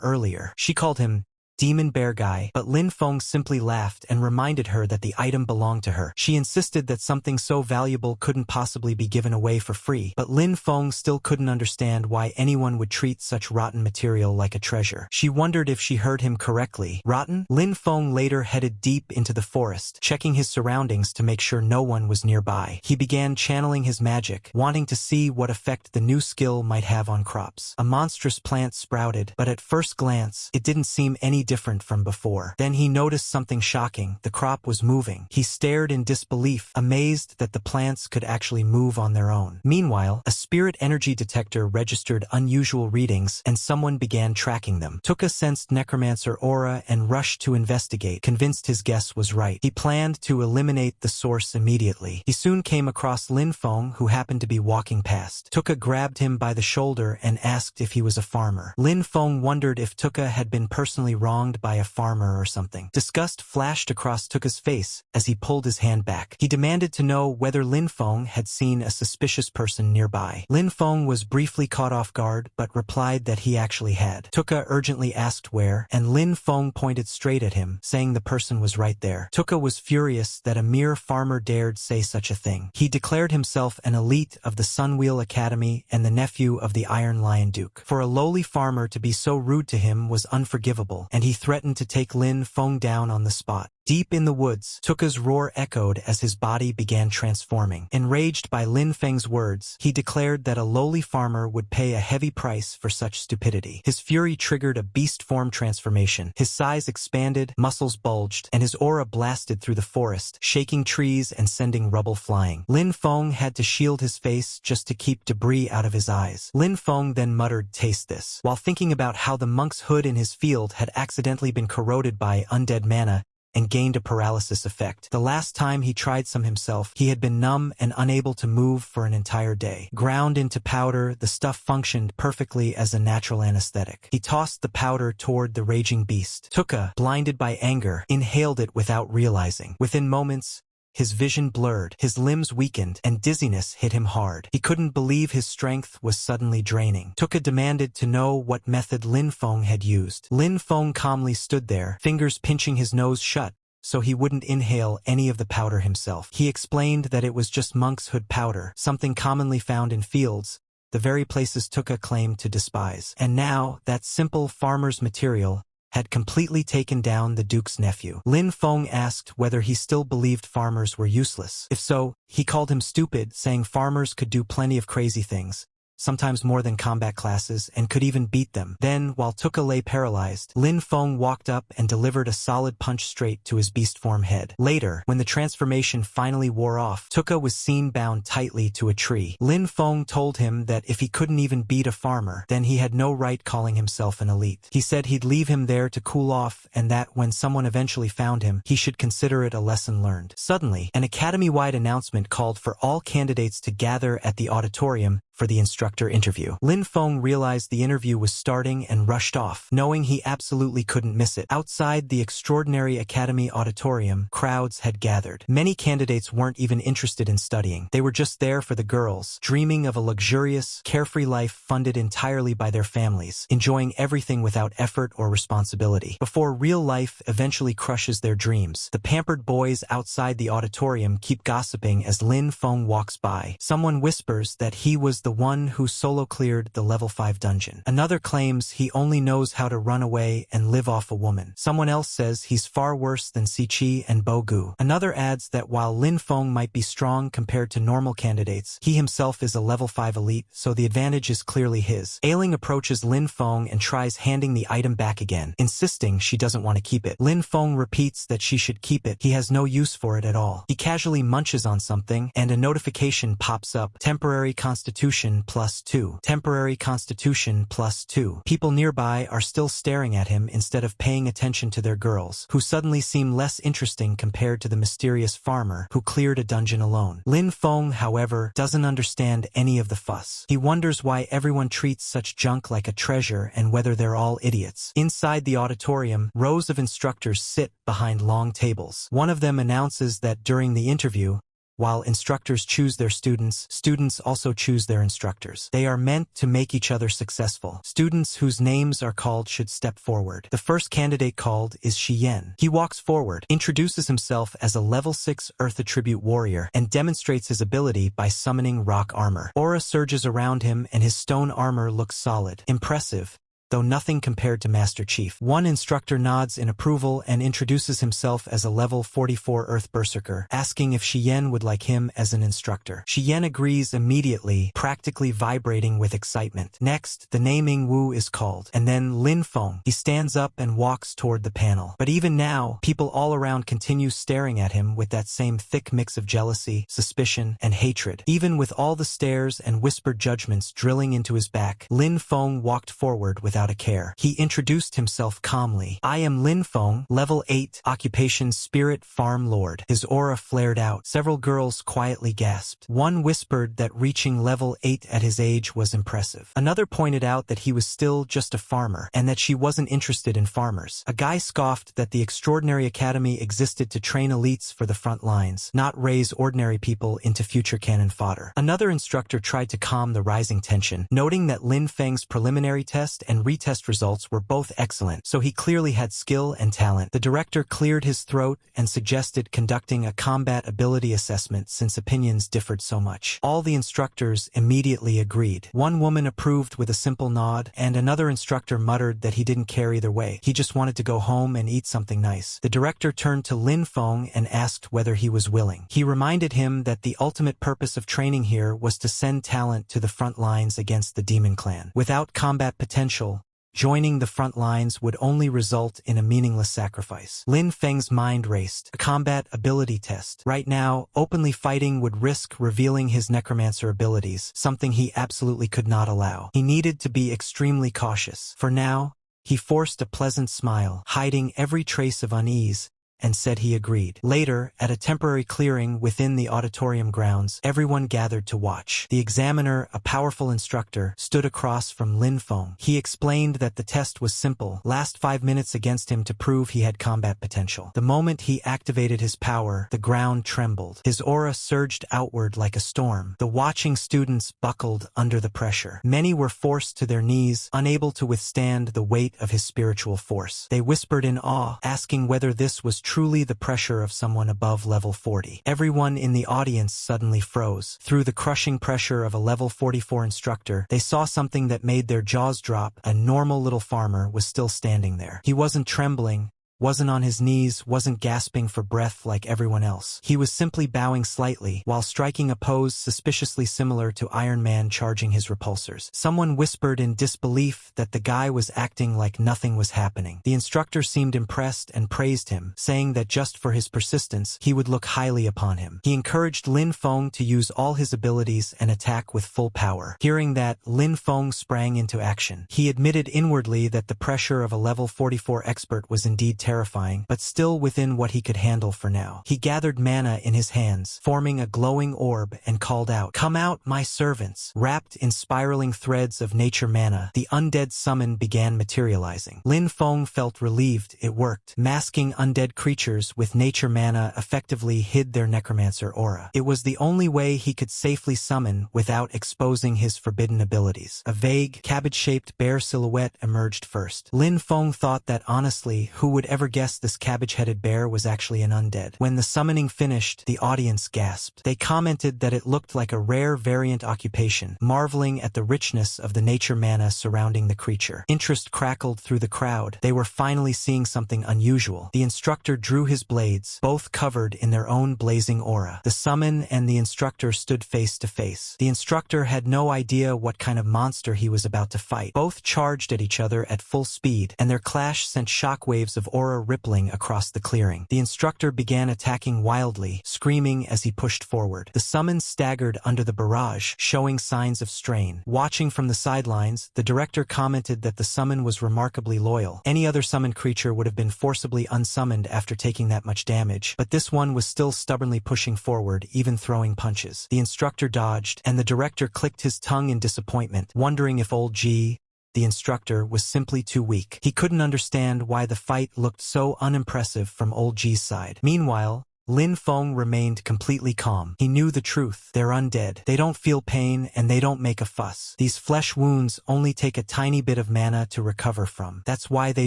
earlier. She called him Demon Bear Guy, but Lin Feng simply laughed and reminded her that the item belonged to her. She insisted that something so valuable couldn't possibly be given away for free, but Lin Feng still couldn't understand why anyone would treat such rotten material like a treasure. She wondered if she heard him correctly. Rotten? Lin Feng later headed deep into the forest, checking his surroundings to make sure no one was nearby. He began channeling his magic, wanting to see what effect the new skill might have on crops. A monstrous plant sprouted, but at first glance, it didn't seem any different from before. Then he noticed something shocking. The crop was moving. He stared in disbelief, amazed that the plants could actually move on their own. Meanwhile, a spirit energy detector registered unusual readings, and someone began tracking them. Tuka sensed Necromancer aura and rushed to investigate, convinced his guess was right. He planned to eliminate the source immediately. He soon came across Lin Feng, who happened to be walking past. Tuka grabbed him by the shoulder and asked if he was a farmer. Lin Feng wondered if Tuka had been personally wronged by a farmer or something. Disgust flashed across Tuka's face as he pulled his hand back. He demanded to know whether Lin Feng had seen a suspicious person nearby. Lin Feng was briefly caught off guard, but replied that he actually had. Tuka urgently asked where, and Lin Feng pointed straight at him, saying the person was right there. Tuka was furious that a mere farmer dared say such a thing. He declared himself an elite of the Sunwheel Academy and the nephew of the Iron Lion Duke. For a lowly farmer to be so rude to him was unforgivable, and he threatened to take Lin Feng down on the spot. Deep in the woods, Tuka's roar echoed as his body began transforming. Enraged by Lin Feng's words, he declared that a lowly farmer would pay a heavy price for such stupidity. His fury triggered a beast form transformation. His size expanded, muscles bulged, and his aura blasted through the forest, shaking trees and sending rubble flying. Lin Feng had to shield his face just to keep debris out of his eyes. Lin Feng then muttered, "Taste this," while thinking about how the monk's hood in his field had accidentally been corroded by undead mana and gained a paralysis effect. The last time he tried some himself, he had been numb and unable to move for an entire day. Ground into powder, the stuff functioned perfectly as a natural anesthetic. He tossed the powder toward the raging beast. Tuka, blinded by anger, inhaled it without realizing. Within moments, his vision blurred, his limbs weakened, and dizziness hit him hard. He couldn't believe his strength was suddenly draining. Tuka demanded to know what method Lin Feng had used. Lin Feng calmly stood there, fingers pinching his nose shut, so he wouldn't inhale any of the powder himself. He explained that it was just monk's hood powder, something commonly found in fields, the very places Tuka claimed to despise. And now, that simple farmer's material had completely taken down the Duke's nephew. Lin Feng asked whether he still believed farmers were useless. If so, he called him stupid, saying farmers could do plenty of crazy things, sometimes more than combat classes, and could even beat them. Then, while Tuka lay paralyzed, Lin Feng walked up and delivered a solid punch straight to his beast form head. Later, when the transformation finally wore off, Tuka was seen bound tightly to a tree. Lin Feng told him that if he couldn't even beat a farmer, then he had no right calling himself an elite. He said he'd leave him there to cool off, and that when someone eventually found him, he should consider it a lesson learned. Suddenly, an academy-wide announcement called for all candidates to gather at the auditorium for the instructor interview. Lin Feng realized the interview was starting and rushed off, knowing he absolutely couldn't miss it. Outside the Extraordinary Academy auditorium, crowds had gathered. Many candidates weren't even interested in studying. They were just there for the girls, dreaming of a luxurious, carefree life funded entirely by their families, enjoying everything without effort or responsibility. Before real life eventually crushes their dreams, the pampered boys outside the auditorium keep gossiping as Lin Feng walks by. Someone whispers that he was the one who solo cleared the level 5 dungeon. Another claims he only knows how to run away and live off a woman. Someone else says he's far worse than Siqi and Bogu. Another adds that while Lin Feng might be strong compared to normal candidates, he himself is a level 5 elite, so the advantage is clearly his. Ailing approaches Lin Feng and tries handing the item back again, insisting she doesn't want to keep it. Lin Feng repeats that she should keep it. He has no use for it at all. He casually munches on something, and a notification pops up. Temporary Constitution +2. Temporary Constitution +2. People nearby are still staring at him instead of paying attention to their girls, who suddenly seem less interesting compared to the mysterious farmer who cleared a dungeon alone. Lin Feng, however, doesn't understand any of the fuss. He wonders why everyone treats such junk like a treasure and whether they're all idiots. Inside the auditorium, rows of instructors sit behind long tables. One of them announces that during the interview, while instructors choose their students, students also choose their instructors. They are meant to make each other successful. Students whose names are called should step forward. The first candidate called is Xiyan. He walks forward, introduces himself as a level 6 Earth Attribute warrior, and demonstrates his ability by summoning rock armor. Aura surges around him and his stone armor looks solid. Impressive, though nothing compared to Master Chief. One instructor nods in approval and introduces himself as a level 44 Earth Berserker, asking if Xiyan would like him as an instructor. Xiyan agrees immediately, practically vibrating with excitement. Next, the naming Wu is called, and then Lin Feng. He stands up and walks toward the panel. But even now, people all around continue staring at him with that same thick mix of jealousy, suspicion, and hatred. Even with all the stares and whispered judgments drilling into his back, Lin Feng walked forward without a care. He introduced himself calmly. "I am Lin Feng, level 8, occupation Spirit Farm Lord." His aura flared out. Several girls quietly gasped. One whispered that reaching level 8 at his age was impressive. Another pointed out that he was still just a farmer, and that she wasn't interested in farmers. A guy scoffed that the Extraordinary Academy existed to train elites for the front lines, not raise ordinary people into future cannon fodder. Another instructor tried to calm the rising tension, noting that Lin Feng's preliminary test and retest results were both excellent, so he clearly had skill and talent. The director cleared his throat and suggested conducting a combat ability assessment since opinions differed so much. All the instructors immediately agreed. One woman approved with a simple nod, and another instructor muttered that he didn't care either way. He just wanted to go home and eat something nice. The director turned to Lin Feng and asked whether he was willing. He reminded him that the ultimate purpose of training here was to send talent to the front lines against the demon clan. Without combat potential, joining the front lines would only result in a meaningless sacrifice. Lin Feng's mind raced. A combat ability test. Right now, openly fighting would risk revealing his necromancer abilities, something he absolutely could not allow. He needed to be extremely cautious. For now, he forced a pleasant smile, hiding every trace of unease, and said he agreed. Later, at a temporary clearing within the auditorium grounds, everyone gathered to watch. The examiner, a powerful instructor, stood across from Lin Feng. He explained that the test was simple. Last 5 minutes against him to prove he had combat potential. The moment he activated his power, the ground trembled. His aura surged outward like a storm. The watching students buckled under the pressure. Many were forced to their knees, unable to withstand the weight of his spiritual force. They whispered in awe, asking whether this was truly the pressure of someone above level 40. Everyone in the audience suddenly froze. Through the crushing pressure of a level 44 instructor, they saw something that made their jaws drop. A normal little farmer was still standing there. He wasn't trembling, wasn't on his knees, wasn't gasping for breath like everyone else. He was simply bowing slightly, while striking a pose suspiciously similar to Iron Man charging his repulsors. Someone whispered in disbelief that the guy was acting like nothing was happening. The instructor seemed impressed and praised him, saying that just for his persistence, he would look highly upon him. He encouraged Lin Feng to use all his abilities and attack with full power. Hearing that, Lin Feng sprang into action. He admitted inwardly that the pressure of a level 44 expert was indeed terrifying. terrifying, but still within what he could handle for now. He gathered mana in his hands, forming a glowing orb, and called out, "Come out, my servants!" Wrapped in spiraling threads of nature mana, the undead summon began materializing. Lin Feng felt relieved it worked. Masking undead creatures with nature mana effectively hid their necromancer aura. It was the only way he could safely summon without exposing his forbidden abilities. A vague, cabbage-shaped bear silhouette emerged first. Lin Feng thought that honestly, who would ever guess this cabbage-headed bear was actually an undead? When the summoning finished, the audience gasped. They commented that it looked like a rare variant occupation, marveling at the richness of the nature mana surrounding the creature. Interest crackled through the crowd. They were finally seeing something unusual. The instructor drew his blades, both covered in their own blazing aura. The summon and the instructor stood face to face. The instructor had no idea what kind of monster he was about to fight. Both charged at each other at full speed, and their clash sent shockwaves of aura rippling across the clearing. The instructor began attacking wildly, screaming as he pushed forward. The summon staggered under the barrage, showing signs of strain. Watching from the sidelines, the director commented that the summon was remarkably loyal. Any other summoned creature would have been forcibly unsummoned after taking that much damage, but this one was still stubbornly pushing forward, even throwing punches. The instructor dodged, and the director clicked his tongue in disappointment, wondering if old G, the instructor, was simply too weak. He couldn't understand why the fight looked so unimpressive from old G's side. Meanwhile, Lin Feng remained completely calm. He knew the truth. They're undead. They don't feel pain, and they don't make a fuss. These flesh wounds only take a tiny bit of mana to recover from. That's why they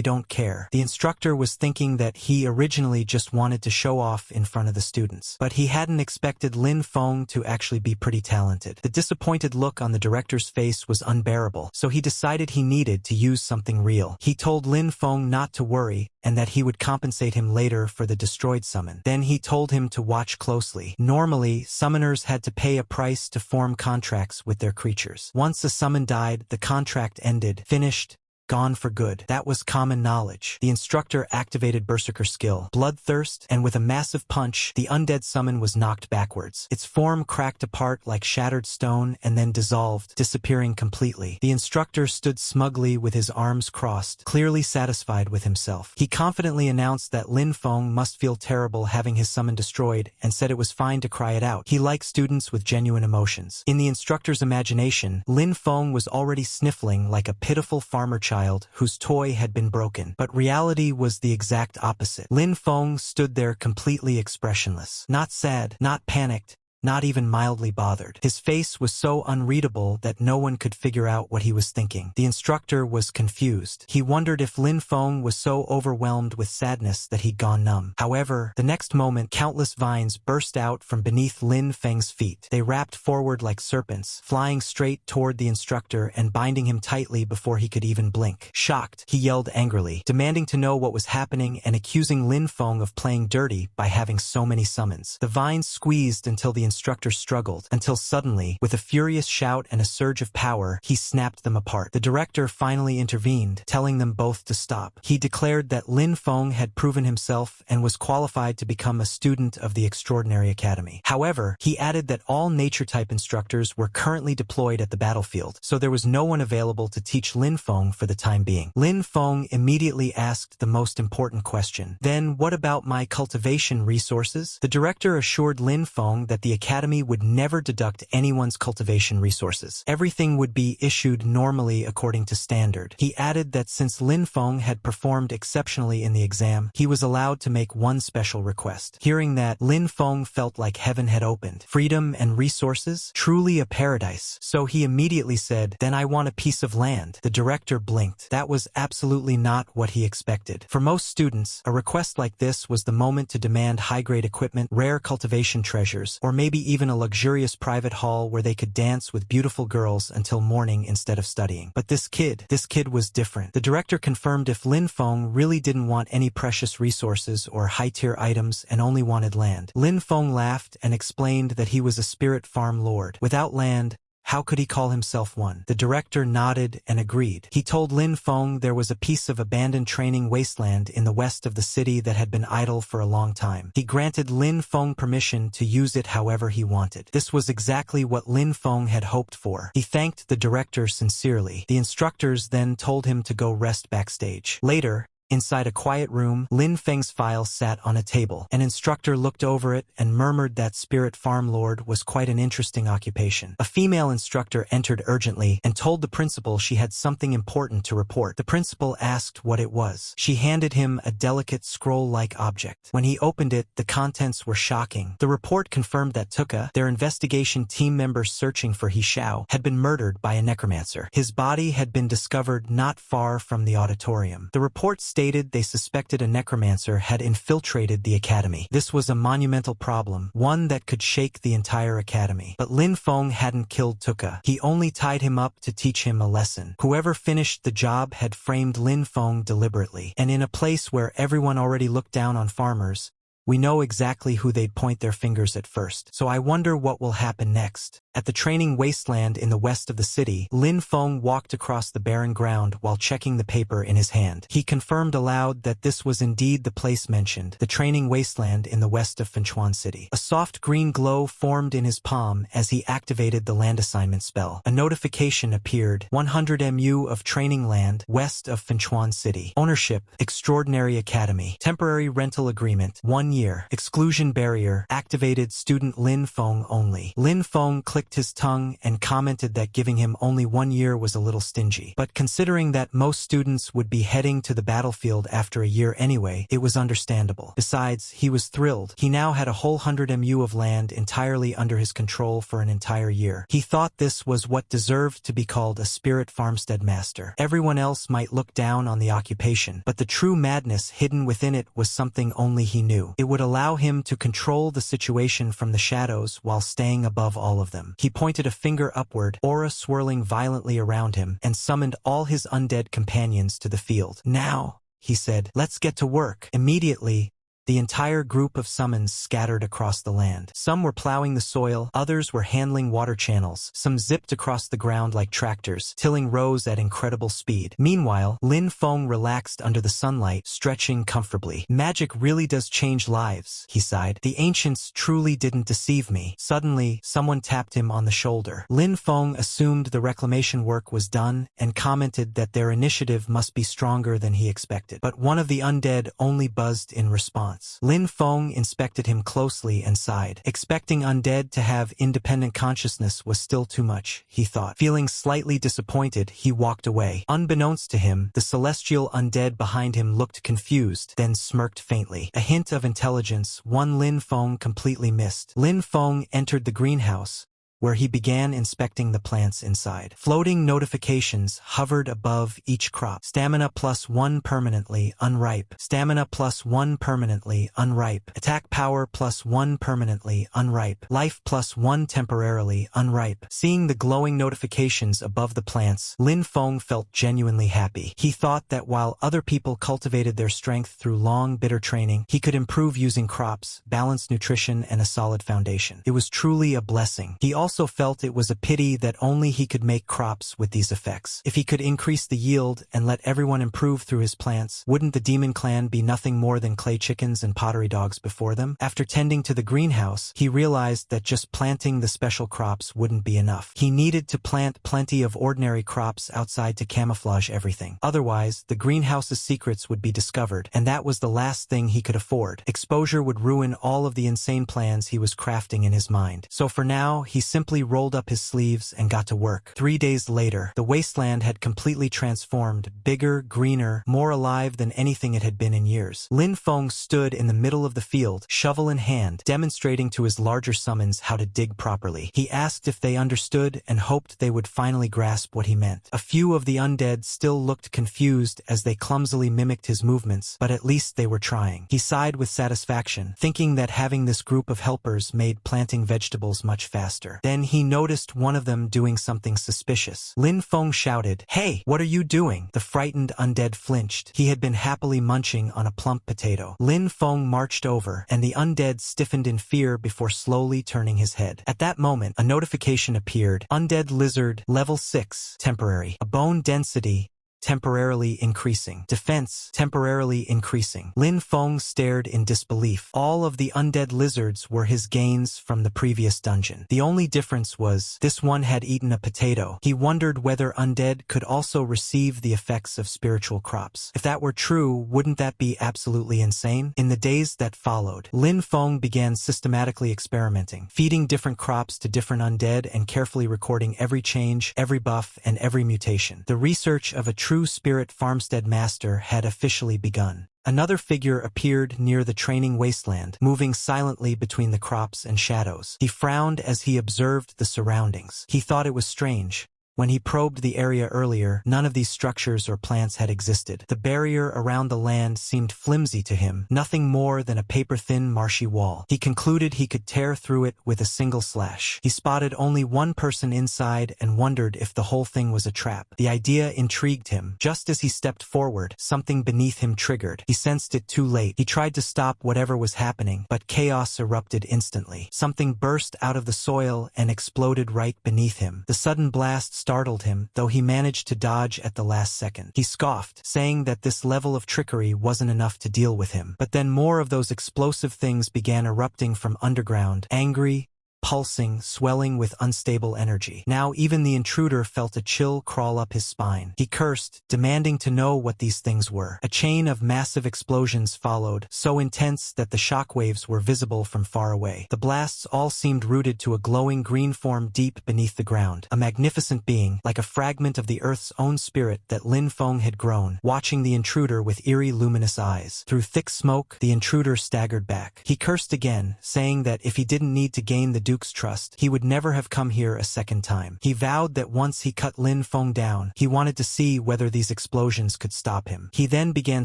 don't care. The instructor was thinking that he originally just wanted to show off in front of the students. But he hadn't expected Lin Feng to actually be pretty talented. The disappointed look on the director's face was unbearable, so he decided he needed to use something real. He told Lin Feng not to worry, and that he would compensate him later for the destroyed summon. Then he told him to watch closely. Normally, summoners had to pay a price to form contracts with their creatures. Once a summon died, the contract ended, finished, gone for good. That was common knowledge. The instructor activated Berserker skill, Bloodthirst, and with a massive punch, the undead summon was knocked backwards. Its form cracked apart like shattered stone and then dissolved, disappearing completely. The instructor stood smugly with his arms crossed, clearly satisfied with himself. He confidently announced that Lin Feng must feel terrible having his summon destroyed, and said it was fine to cry it out. He liked students with genuine emotions. In the instructor's imagination, Lin Feng was already sniffling like a pitiful farmer child whose toy had been broken, but reality was the exact opposite. Lin Feng stood there completely expressionless. Not sad, not panicked, not even mildly bothered. His face was so unreadable that no one could figure out what he was thinking. The instructor was confused. He wondered if Lin Feng was so overwhelmed with sadness that he'd gone numb. However, the next moment, countless vines burst out from beneath Lin Feng's feet. They wrapped forward like serpents, flying straight toward the instructor and binding him tightly before he could even blink. Shocked, he yelled angrily, demanding to know what was happening and accusing Lin Feng of playing dirty by having so many summons. The vines squeezed until the instructor struggled, until suddenly, with a furious shout and a surge of power, he snapped them apart. The director finally intervened, telling them both to stop. He declared that Lin Feng had proven himself and was qualified to become a student of the Extraordinary Academy. However, he added that all nature-type instructors were currently deployed at the battlefield, so there was no one available to teach Lin Feng for the time being. Lin Feng immediately asked the most important question. Then what about my cultivation resources? The director assured Lin Feng that the Academy would never deduct anyone's cultivation resources. Everything would be issued normally according to standard. He added that since Lin Feng had performed exceptionally in the exam, he was allowed to make one special request. Hearing that, Lin Feng felt like heaven had opened. Freedom and resources? Truly a paradise. So he immediately said, "Then I want a piece of land." The director blinked. That was absolutely not what he expected. For most students, a request like this was the moment to demand high-grade equipment, rare cultivation treasures, or maybe even a luxurious private hall where they could dance with beautiful girls until morning instead of studying. But this kid was different. The director confirmed if Lin Feng really didn't want any precious resources or high-tier items and only wanted land. Lin Feng laughed and explained that he was a spirit farm lord. Without land, how could he call himself one? The director nodded and agreed. He told Lin Feng there was a piece of abandoned training wasteland in the west of the city that had been idle for a long time. He granted Lin Feng permission to use it however he wanted. This was exactly what Lin Feng had hoped for. He thanked the director sincerely. The instructors then told him to go rest backstage. Later, Inside a quiet room, Lin Feng's file sat on a table. An instructor looked over it and murmured that spirit farm lord was quite an interesting occupation. A female instructor entered urgently and told the principal she had something important to report. The principal asked what it was. She handed him a delicate scroll-like object. When he opened it, the contents were shocking. The report confirmed that Tuka, their investigation team member searching for He Xiao, had been murdered by a necromancer. His body had been discovered not far from the auditorium. The report stated they suspected a necromancer had infiltrated the academy. This was a monumental problem, one that could shake the entire academy. But Lin Feng hadn't killed Tuka. He only tied him up to teach him a lesson. Whoever finished the job had framed Lin Feng deliberately, and in a place where everyone already looked down on farmers, we know exactly who they'd point their fingers at first. So I wonder what will happen next. At the training wasteland in the west of the city, Lin Feng walked across the barren ground while checking the paper in his hand. He confirmed aloud that this was indeed the place mentioned, the training wasteland in the west of Fenchuan City. A soft green glow formed in his palm as he activated the land assignment spell. A notification appeared: 100 mu of training land west of Fenchuan City. Ownership: Extraordinary Academy. Temporary rental agreement: 1 year. Exclusion barrier activated. Student Lin Feng only. Lin Feng clicked his tongue and commented that giving him only 1 year was a little stingy. But considering that most students would be heading to the battlefield after a year anyway, it was understandable. Besides, he was thrilled. He now had a whole 100 mu of land entirely under his control for an entire year. He thought this was what deserved to be called a spirit farmstead master. Everyone else might look down on the occupation, but the true madness hidden within it was something only he knew. It would allow him to control the situation from the shadows while staying above all of them. He pointed a finger upward, aura swirling violently around him, and summoned all his undead companions to the field. Now, he said, let's get to work. Immediately, the entire group of summons scattered across the land. Some were plowing the soil, others were handling water channels, some zipped across the ground like tractors, tilling rows at incredible speed. Meanwhile, Lin Feng relaxed under the sunlight, stretching comfortably. Magic really does change lives, he sighed. The ancients truly didn't deceive me. Suddenly, someone tapped him on the shoulder. Lin Feng assumed the reclamation work was done and commented that their initiative must be stronger than he expected. But one of the undead only buzzed in response. Lin Feng inspected him closely and sighed. Expecting undead to have independent consciousness was still too much, he thought. Feeling slightly disappointed, he walked away. Unbeknownst to him, the celestial undead behind him looked confused, then smirked faintly. A hint of intelligence, one Lin Feng completely missed. Lin Feng entered the greenhouse, where he began inspecting the plants inside. Floating notifications hovered above each crop. Stamina +1 permanently unripe. Stamina +1 permanently unripe. Attack power +1 permanently unripe. Life +1 temporarily unripe. Seeing the glowing notifications above the plants, Lin Feng felt genuinely happy. He thought that while other people cultivated their strength through long, bitter training, he could improve using crops, balanced nutrition, and a solid foundation. It was truly a blessing. He also felt it was a pity that only he could make crops with these effects. If he could increase the yield and let everyone improve through his plants, wouldn't the demon clan be nothing more than clay chickens and pottery dogs before them? After tending to the greenhouse, he realized that just planting the special crops wouldn't be enough. He needed to plant plenty of ordinary crops outside to camouflage everything. Otherwise, the greenhouse's secrets would be discovered, and that was the last thing he could afford. Exposure would ruin all of the insane plans he was crafting in his mind. So for now, he simply rolled up his sleeves and got to work. 3 days later, the wasteland had completely transformed, bigger, greener, more alive than anything it had been in years. Lin Feng stood in the middle of the field, shovel in hand, demonstrating to his larger summons how to dig properly. He asked if they understood and hoped they would finally grasp what he meant. A few of the undead still looked confused as they clumsily mimicked his movements, but at least they were trying. He sighed with satisfaction, thinking that having this group of helpers made planting vegetables much faster. Then he noticed one of them doing something suspicious. Lin Feng shouted, "Hey, what are you doing?" The frightened undead flinched. He had been happily munching on a plump potato. Lin Feng marched over, and the undead stiffened in fear before slowly turning his head. At that moment, a notification appeared. Undead lizard, level 6, temporary. A bone density temporarily increasing. Defense, temporarily increasing. Lin Feng stared in disbelief. All of the undead lizards were his gains from the previous dungeon. The only difference was, this one had eaten a potato. He wondered whether undead could also receive the effects of spiritual crops. If that were true, wouldn't that be absolutely insane? In the days that followed, Lin Feng began systematically experimenting, feeding different crops to different undead and carefully recording every change, every buff, and every mutation. The research of a true spirit farmstead master had officially begun. Another figure appeared near the training wasteland, moving silently between the crops and shadows. He frowned as he observed the surroundings. He thought it was strange. When he probed the area earlier, none of these structures or plants had existed. The barrier around the land seemed flimsy to him, nothing more than a paper-thin, marshy wall. He concluded he could tear through it with a single slash. He spotted only one person inside and wondered if the whole thing was a trap. The idea intrigued him. Just as he stepped forward, something beneath him triggered. He sensed it too late. He tried to stop whatever was happening, but chaos erupted instantly. Something burst out of the soil and exploded right beneath him. The sudden blast startled him, though he managed to dodge at the last second. He scoffed, saying that this level of trickery wasn't enough to deal with him. But then more of those explosive things began erupting from underground, angry, pulsing, swelling with unstable energy. Now even the intruder felt a chill crawl up his spine. He cursed, demanding to know what these things were. A chain of massive explosions followed, so intense that the shockwaves were visible from far away. The blasts all seemed rooted to a glowing green form deep beneath the ground. A magnificent being, like a fragment of the Earth's own spirit that Lin Feng had grown, watching the intruder with eerie luminous eyes. Through thick smoke, the intruder staggered back. He cursed again, saying that if he didn't need to gain the Duke's trust, he would never have come here a second time. He vowed that once he cut Lin Feng down, he wanted to see whether these explosions could stop him. He then began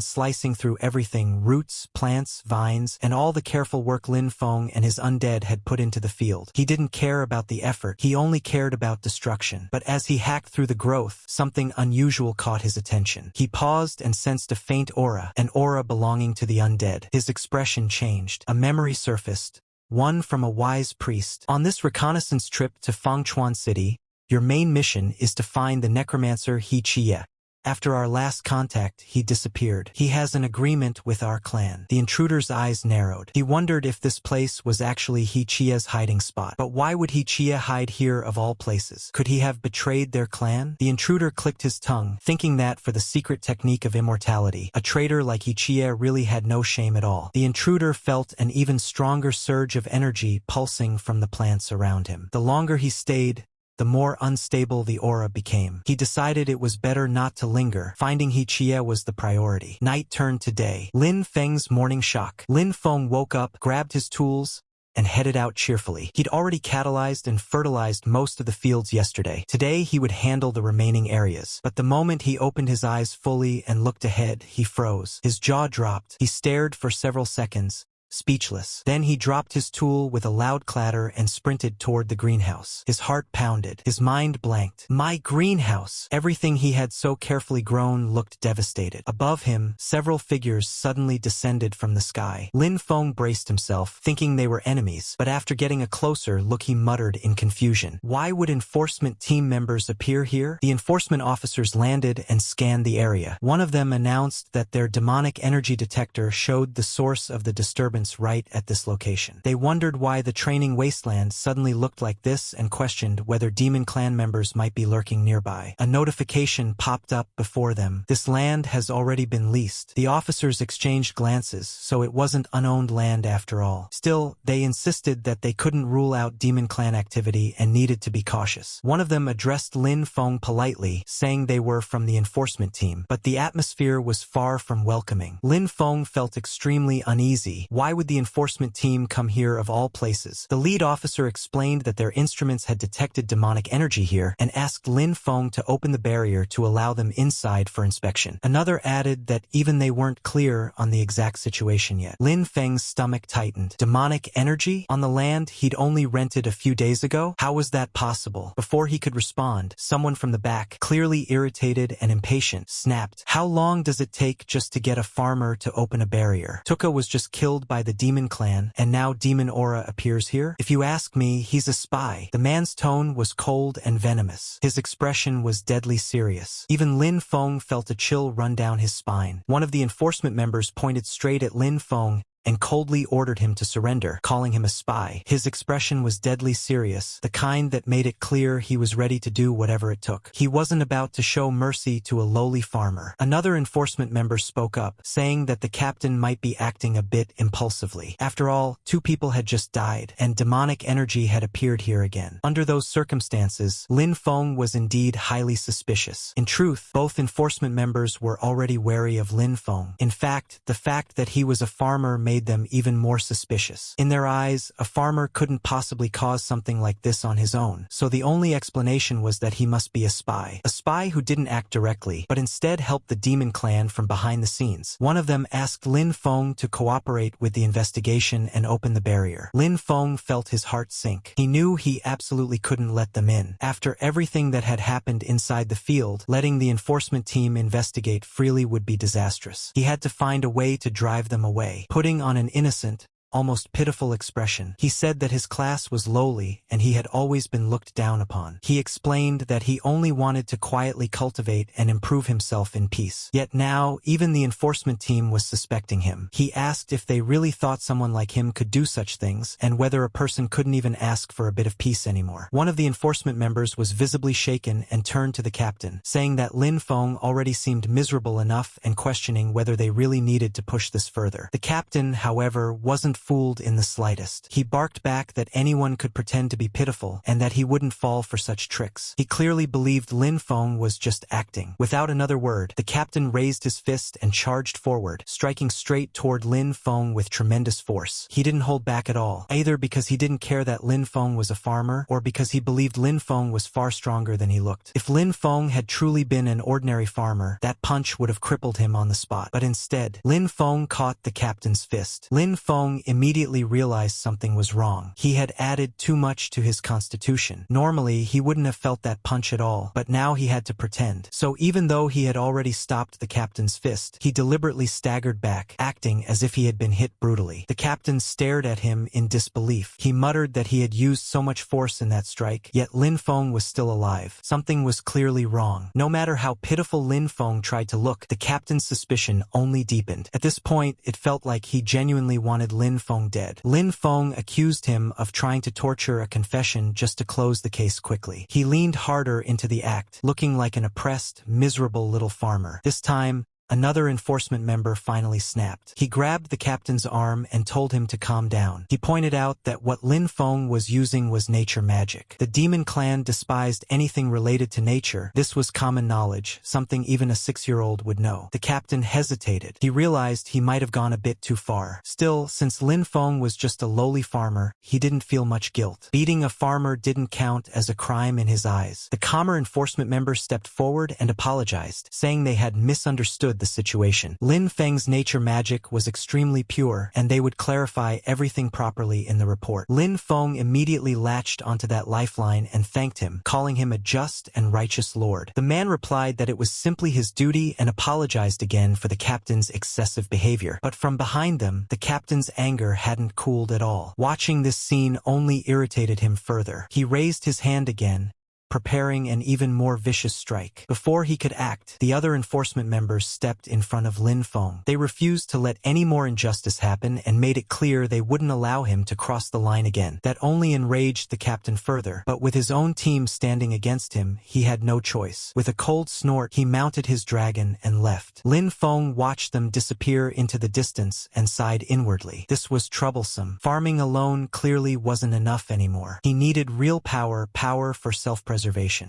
slicing through everything, roots, plants, vines, and all the careful work Lin Feng and his undead had put into the field. He didn't care about the effort, he only cared about destruction. But as he hacked through the growth, something unusual caught his attention. He paused and sensed a faint aura, an aura belonging to the undead. His expression changed. A memory surfaced, one from a wise priest. On this reconnaissance trip to Fangchuan City, your main mission is to find the Necromancer He Chia. After our last contact, he disappeared. He has an agreement with our clan. The intruder's eyes narrowed. He wondered if this place was actually He Chia's hiding spot. But why would He Chia hide here of all places? Could he have betrayed their clan? The intruder clicked his tongue, thinking that for the secret technique of immortality, a traitor like He Chia really had no shame at all. The intruder felt an even stronger surge of energy pulsing from the plants around him. The longer he stayed, the more unstable the aura became. He decided it was better not to linger. Finding He Chia was the priority. Night turned to day. Lin Feng's morning shock. Lin Feng woke up, grabbed his tools, and headed out cheerfully. He'd already catalyzed and fertilized most of the fields yesterday. Today he would handle the remaining areas. But the moment he opened his eyes fully and looked ahead, he froze. His jaw dropped. He stared for several seconds, speechless. Then he dropped his tool with a loud clatter and sprinted toward the greenhouse. His heart pounded. His mind blanked. My greenhouse! Everything he had so carefully grown looked devastated. Above him, several figures suddenly descended from the sky. Lin Feng braced himself, thinking they were enemies, but after getting a closer look he muttered in confusion. Why would enforcement team members appear here? The enforcement officers landed and scanned the area. One of them announced that their demonic energy detector showed the source of the disturbance right at this location. They wondered why the training wasteland suddenly looked like this and questioned whether demon clan members might be lurking nearby. A notification popped up before them. This land has already been leased. The officers exchanged glances, so it wasn't unowned land after all. Still, they insisted that they couldn't rule out demon clan activity and needed to be cautious. One of them addressed Lin Feng politely, saying they were from the enforcement team, but the atmosphere was far from welcoming. Lin Feng felt extremely uneasy. Why would the enforcement team come here of all places? The lead officer explained that their instruments had detected demonic energy here and asked Lin Feng to open the barrier to allow them inside for inspection. Another added that even they weren't clear on the exact situation yet. Lin Feng's stomach tightened. Demonic energy? On the land he'd only rented a few days ago? How was that possible? Before he could respond, someone from the back, clearly irritated and impatient, snapped. How long does it take just to get a farmer to open a barrier? Tuka was just killed by the demon clan, and now demon aura appears here? If you ask me, he's a spy. The man's tone was cold and venomous. His expression was deadly serious. Even Lin Feng felt a chill run down his spine. One of the enforcement members pointed straight at Lin Feng and coldly ordered him to surrender, calling him a spy. His expression was deadly serious, the kind that made it clear he was ready to do whatever it took. He wasn't about to show mercy to a lowly farmer. Another enforcement member spoke up, saying that the captain might be acting a bit impulsively. After all, 2 people had just died, and demonic energy had appeared here again. Under those circumstances, Lin Feng was indeed highly suspicious. In truth, both enforcement members were already wary of Lin Feng. In fact, the fact that he was a farmer made them even more suspicious. In their eyes, a farmer couldn't possibly cause something like this on his own, so the only explanation was that he must be a spy. A spy who didn't act directly, but instead helped the demon clan from behind the scenes. One of them asked Lin Feng to cooperate with the investigation and open the barrier. Lin Feng felt his heart sink. He knew he absolutely couldn't let them in. After everything that had happened inside the field, letting the enforcement team investigate freely would be disastrous. He had to find a way to drive them away. Putting on an innocent, almost pitiful expression. He said that his class was lowly and he had always been looked down upon. He explained that he only wanted to quietly cultivate and improve himself in peace. Yet now, even the enforcement team was suspecting him. He asked if they really thought someone like him could do such things, and whether a person couldn't even ask for a bit of peace anymore. One of the enforcement members was visibly shaken and turned to the captain, saying that Lin Feng already seemed miserable enough and questioning whether they really needed to push this further. The captain, however, wasn't fooled in the slightest. He barked back that anyone could pretend to be pitiful and that he wouldn't fall for such tricks. He clearly believed Lin Feng was just acting. Without another word, the captain raised his fist and charged forward, striking straight toward Lin Feng with tremendous force. He didn't hold back at all, either because he didn't care that Lin Feng was a farmer or because he believed Lin Feng was far stronger than he looked. If Lin Feng had truly been an ordinary farmer, that punch would have crippled him on the spot. But instead, Lin Feng caught the captain's fist. Lin Feng immediately realized something was wrong. He had added too much to his constitution. Normally, he wouldn't have felt that punch at all, but now he had to pretend. So even though he had already stopped the captain's fist, he deliberately staggered back, acting as if he had been hit brutally. The captain stared at him in disbelief. He muttered that he had used so much force in that strike, yet Lin Feng was still alive. Something was clearly wrong. No matter how pitiful Lin Feng tried to look, the captain's suspicion only deepened. At this point, it felt like he genuinely wanted Lin Feng dead. Lin Feng accused him of trying to torture a confession just to close the case quickly. He leaned harder into the act, looking like an oppressed, miserable little farmer. This time, another enforcement member finally snapped. He grabbed the captain's arm and told him to calm down. He pointed out that what Lin Feng was using was nature magic. The demon clan despised anything related to nature. This was common knowledge, something even a 6-year-old would know. The captain hesitated. He realized he might have gone a bit too far. Still, since Lin Feng was just a lowly farmer, he didn't feel much guilt. Beating a farmer didn't count as a crime in his eyes. The calmer enforcement member stepped forward and apologized, saying they had misunderstood the situation. Lin Feng's nature magic was extremely pure, and they would clarify everything properly in the report. Lin Feng immediately latched onto that lifeline and thanked him, calling him a just and righteous lord. The man replied that it was simply his duty and apologized again for the captain's excessive behavior. But from behind them, the captain's anger hadn't cooled at all. Watching this scene only irritated him further. He raised his hand again, preparing an even more vicious strike. Before he could act, the other enforcement members stepped in front of Lin Feng. They refused to let any more injustice happen and made it clear they wouldn't allow him to cross the line again. That only enraged the captain further, but with his own team standing against him, he had no choice. With a cold snort, he mounted his dragon and left. Lin Feng watched them disappear into the distance and sighed inwardly. This was troublesome. Farming alone clearly wasn't enough anymore. He needed real power for self-preservation.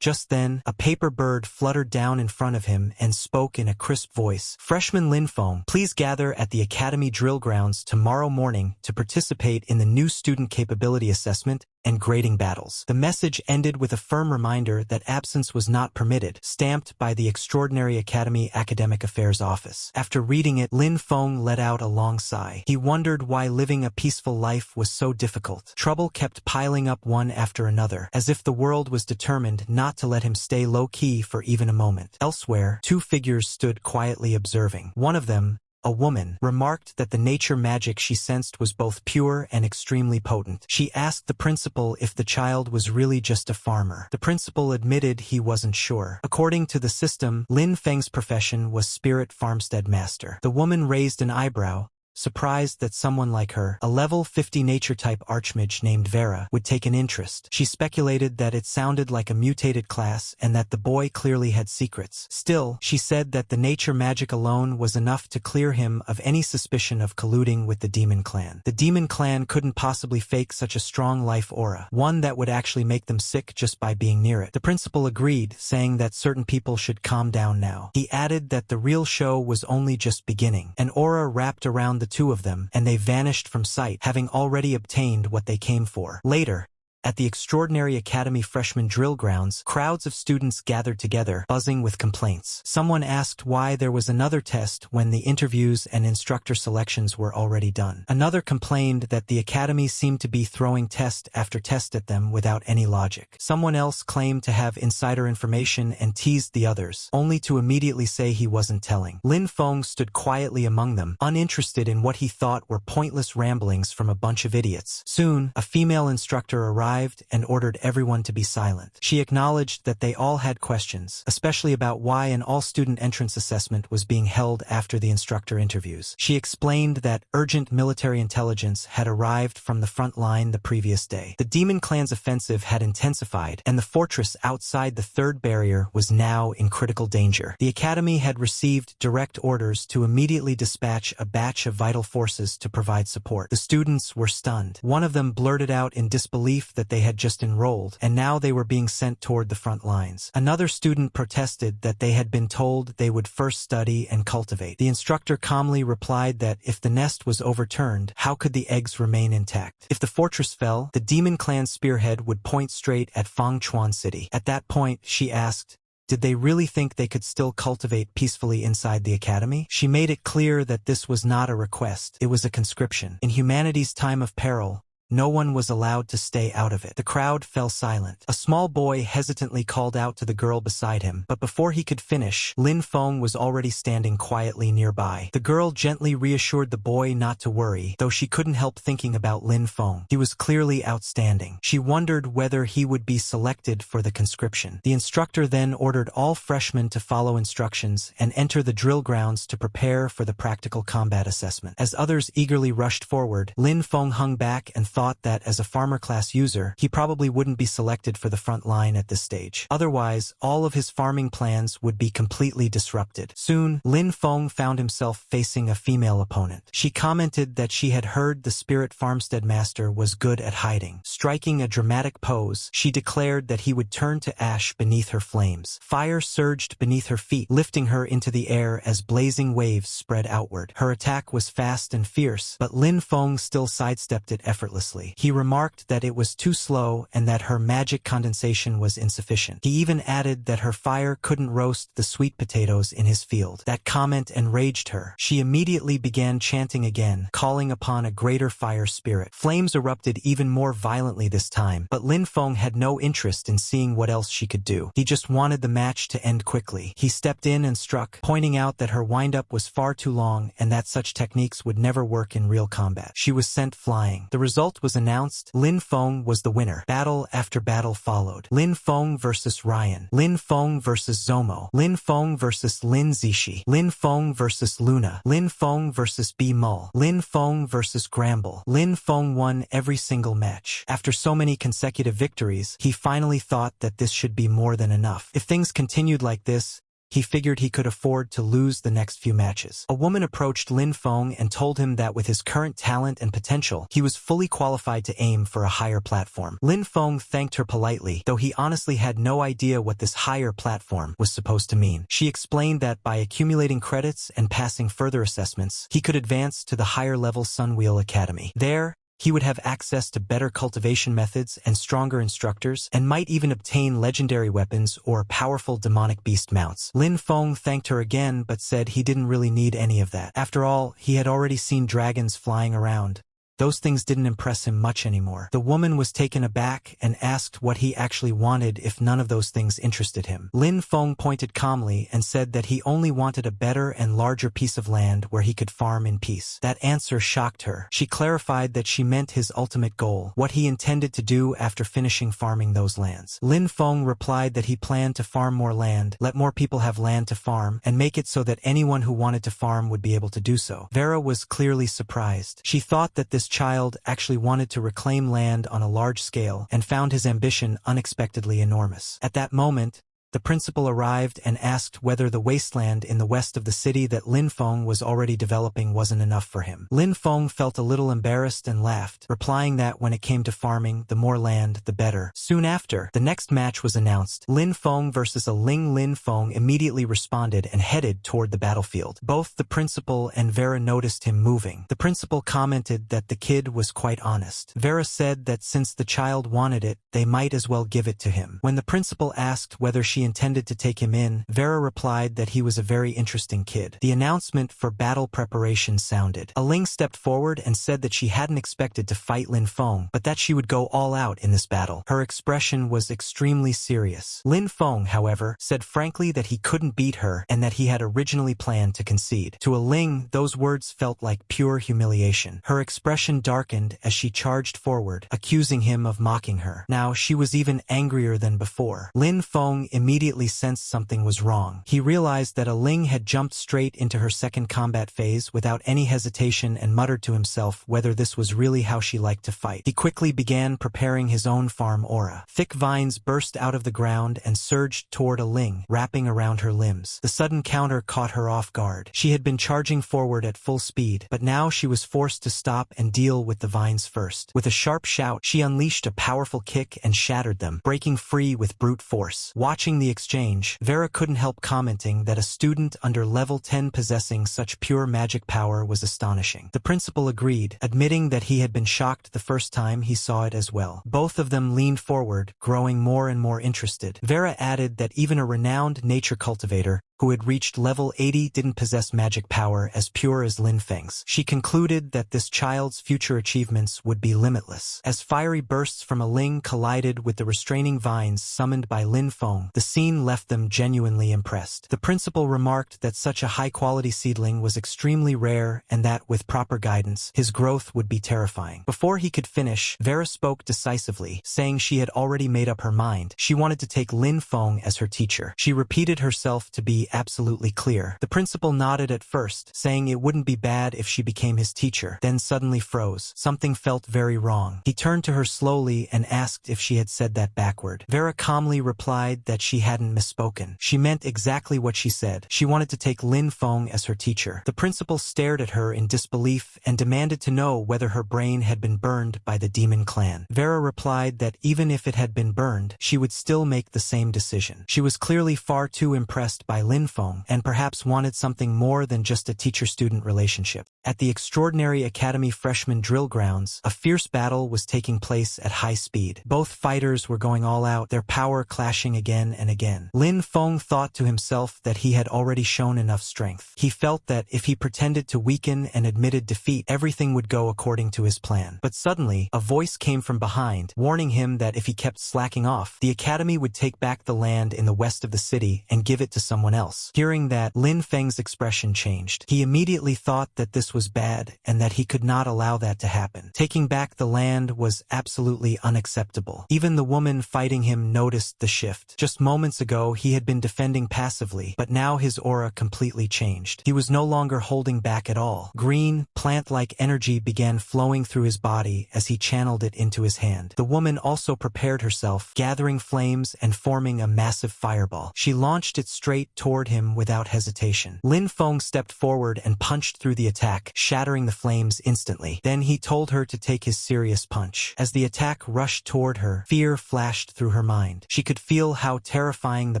Just then, a paper bird fluttered down in front of him and spoke in a crisp voice. "Freshman Lin Feng, please gather at the Academy drill grounds tomorrow morning to participate in the new student capability assessment and grading battles." The message ended with a firm reminder that absence was not permitted, stamped by the Extraordinary Academy Academic Affairs Office. After reading it, Lin Feng let out a long sigh. He wondered why living a peaceful life was so difficult. Trouble kept piling up one after another, as if the world was determined not to let him stay low-key for even a moment. Elsewhere, 2 figures stood quietly observing. One of them, a woman, remarked that the nature magic she sensed was both pure and extremely potent. She asked the principal if the child was really just a farmer. The principal admitted he wasn't sure. According to the system, Lin Feng's profession was spirit farmstead master. The woman raised an eyebrow, surprised that someone like her, a level 50 nature-type archmage named Vera, would take an interest. She speculated that it sounded like a mutated class and that the boy clearly had secrets. Still, she said that the nature magic alone was enough to clear him of any suspicion of colluding with the demon clan. The demon clan couldn't possibly fake such a strong life aura, one that would actually make them sick just by being near it. The principal agreed, saying that certain people should calm down now. He added that the real show was only just beginning. An aura wrapped around the two of them, and they vanished from sight, having already obtained what they came for. Later, at the Extraordinary Academy freshman drill grounds, crowds of students gathered together, buzzing with complaints. Someone asked why there was another test when the interviews and instructor selections were already done. Another complained that the academy seemed to be throwing test after test at them without any logic. Someone else claimed to have insider information and teased the others, only to immediately say he wasn't telling. Lin Feng stood quietly among them, uninterested in what he thought were pointless ramblings from a bunch of idiots. Soon, a female instructor arrived and ordered everyone to be silent. She acknowledged that they all had questions, especially about why an all-student entrance assessment was being held after the instructor interviews. She explained that urgent military intelligence had arrived from the front line the previous day. The demon clan's offensive had intensified, and the fortress outside the third barrier was now in critical danger. The academy had received direct orders to immediately dispatch a batch of vital forces to provide support. The students were stunned. One of them blurted out in disbelief that they had just enrolled, and now they were being sent toward the front lines. Another student protested that they had been told they would first study and cultivate. The instructor calmly replied that if the nest was overturned, how could the eggs remain intact? If the fortress fell, the demon clan spearhead would point straight at Fangchuan City. At that point, she asked, did they really think they could still cultivate peacefully inside the academy? She made it clear that this was not a request, it was a conscription. In humanity's time of peril, no one was allowed to stay out of it. The crowd fell silent. A small boy hesitantly called out to the girl beside him, but before he could finish, Lin Feng was already standing quietly nearby. The girl gently reassured the boy not to worry, though she couldn't help thinking about Lin Feng. He was clearly outstanding. She wondered whether he would be selected for the conscription. The instructor then ordered all freshmen to follow instructions and enter the drill grounds to prepare for the practical combat assessment. As others eagerly rushed forward, Lin Feng hung back and thought that as a farmer class user, he probably wouldn't be selected for the front line at this stage. Otherwise, all of his farming plans would be completely disrupted. Soon, Lin Feng found himself facing a female opponent. She commented that she had heard the spirit farmstead master was good at hiding. Striking a dramatic pose, she declared that he would turn to ash beneath her flames. Fire surged beneath her feet, lifting her into the air as blazing waves spread outward. Her attack was fast and fierce, but Lin Feng still sidestepped it effortlessly. He remarked that it was too slow and that her magic condensation was insufficient. He even added that her fire couldn't roast the sweet potatoes in his field. That comment enraged her. She immediately began chanting again, calling upon a greater fire spirit. Flames erupted even more violently this time, but Lin Feng had no interest in seeing what else she could do. He just wanted the match to end quickly. He stepped in and struck, pointing out that her wind-up was far too long and that such techniques would never work in real combat. She was sent flying. The result was announced. Lin Feng was the winner. Battle after battle followed. Lin Feng versus Ryan. Lin Feng versus Zomo. Lin Feng versus Lin Zishi. Lin Feng versus Luna. Lin Feng versus B Mull. Lin Feng versus Gramble. Lin Feng won every single match. After so many consecutive victories, he finally thought that this should be more than enough. If things continued like this, he figured he could afford to lose the next few matches. A woman approached Lin Feng and told him that with his current talent and potential, he was fully qualified to aim for a higher platform. Lin Feng thanked her politely, though he honestly had no idea what this higher platform was supposed to mean. She explained that by accumulating credits and passing further assessments, he could advance to the higher-level Sunwheel Academy. There, he would have access to better cultivation methods and stronger instructors, and might even obtain legendary weapons or powerful demonic beast mounts. Lin Feng thanked her again but said he didn't really need any of that. After all, he had already seen dragons flying around, those things didn't impress him much anymore. The woman was taken aback and asked what he actually wanted if none of those things interested him. Lin Feng pointed calmly and said that he only wanted a better and larger piece of land where he could farm in peace. That answer shocked her. She clarified that she meant his ultimate goal, what he intended to do after finishing farming those lands. Lin Feng replied that he planned to farm more land, let more people have land to farm, and make it so that anyone who wanted to farm would be able to do so. Vera was clearly surprised. She thought that this child actually wanted to reclaim land on a large scale and found his ambition unexpectedly enormous. At that moment, the principal arrived and asked whether the wasteland in the west of the city that Lin Feng was already developing wasn't enough for him. Lin Feng felt a little embarrassed and laughed, replying that when it came to farming, the more land, the better. Soon after, the next match was announced. Lin Feng versus a Ling. Lin Feng immediately responded and headed toward the battlefield. Both the principal and Vera noticed him moving. The principal commented that the kid was quite honest. Vera said that since the child wanted it, they might as well give it to him. When the principal asked whether she intended to take him in, Vera replied that he was a very interesting kid. The announcement for battle preparation sounded. A Ling stepped forward and said that she hadn't expected to fight Lin Feng, but that she would go all out in this battle. Her expression was extremely serious. Lin Feng, however, said frankly that he couldn't beat her and that he had originally planned to concede. To a Ling, those words felt like pure humiliation. Her expression darkened as she charged forward, accusing him of mocking her. Now she was even angrier than before. Lin Feng immediately sensed something was wrong. He realized that a Ling had jumped straight into her second combat phase without any hesitation and muttered to himself whether this was really how she liked to fight. He quickly began preparing his own farm aura. Thick vines burst out of the ground and surged toward a Ling, wrapping around her limbs. The sudden counter caught her off guard. She had been charging forward at full speed, but now she was forced to stop and deal with the vines first. With a sharp shout, she unleashed a powerful kick and shattered them, breaking free with brute force. Watching the exchange, Vera couldn't help commenting that a student under level 10 possessing such pure magic power was astonishing. The principal agreed, admitting that he had been shocked the first time he saw it as well. Both of them leaned forward, growing more and more interested. Vera added that even a renowned nature cultivator who had reached level 80 didn't possess magic power as pure as Lin Feng's. She concluded that this child's future achievements would be limitless. As fiery bursts from a Ling collided with the restraining vines summoned by Lin Feng, the scene left them genuinely impressed. The principal remarked that such a high-quality seedling was extremely rare and that, with proper guidance, his growth would be terrifying. Before he could finish, Vera spoke decisively, saying she had already made up her mind. She wanted to take Lin Feng as her teacher. She repeated herself to be absolutely clear. The principal nodded at first, saying it wouldn't be bad if she became his teacher, then suddenly froze. Something felt very wrong. He turned to her slowly and asked if she had said that backward. Vera calmly replied that she hadn't misspoken. She meant exactly what she said. She wanted to take Lin Feng as her teacher. The principal stared at her in disbelief and demanded to know whether her brain had been burned by the demon clan. Vera replied that even if it had been burned, she would still make the same decision. She was clearly far too impressed by Lin Feng and perhaps wanted something more than just a teacher-student relationship. At the Extraordinary Academy freshman drill grounds, a fierce battle was taking place at high speed. Both fighters were going all out, their power clashing again and again. Lin Feng thought to himself that he had already shown enough strength. He felt that if he pretended to weaken and admitted defeat, everything would go according to his plan. But suddenly, a voice came from behind, warning him that if he kept slacking off, the academy would take back the land in the west of the city and give it to someone else. Hearing that, Lin Feng's expression changed. He immediately thought that this was bad and that he could not allow that to happen. Taking back the land was absolutely unacceptable. Even the woman fighting him noticed the shift. Just moments ago, he had been defending passively, but now his aura completely changed. He was no longer holding back at all. Green, plant-like energy began flowing through his body as he channeled it into his hand. The woman also prepared herself, gathering flames and forming a massive fireball. She launched it straight toward him without hesitation. Lin Feng stepped forward and punched through the attack, shattering the flames instantly. Then he told her to take his serious punch. As the attack rushed toward her, fear flashed through her mind. She could feel how terrifying the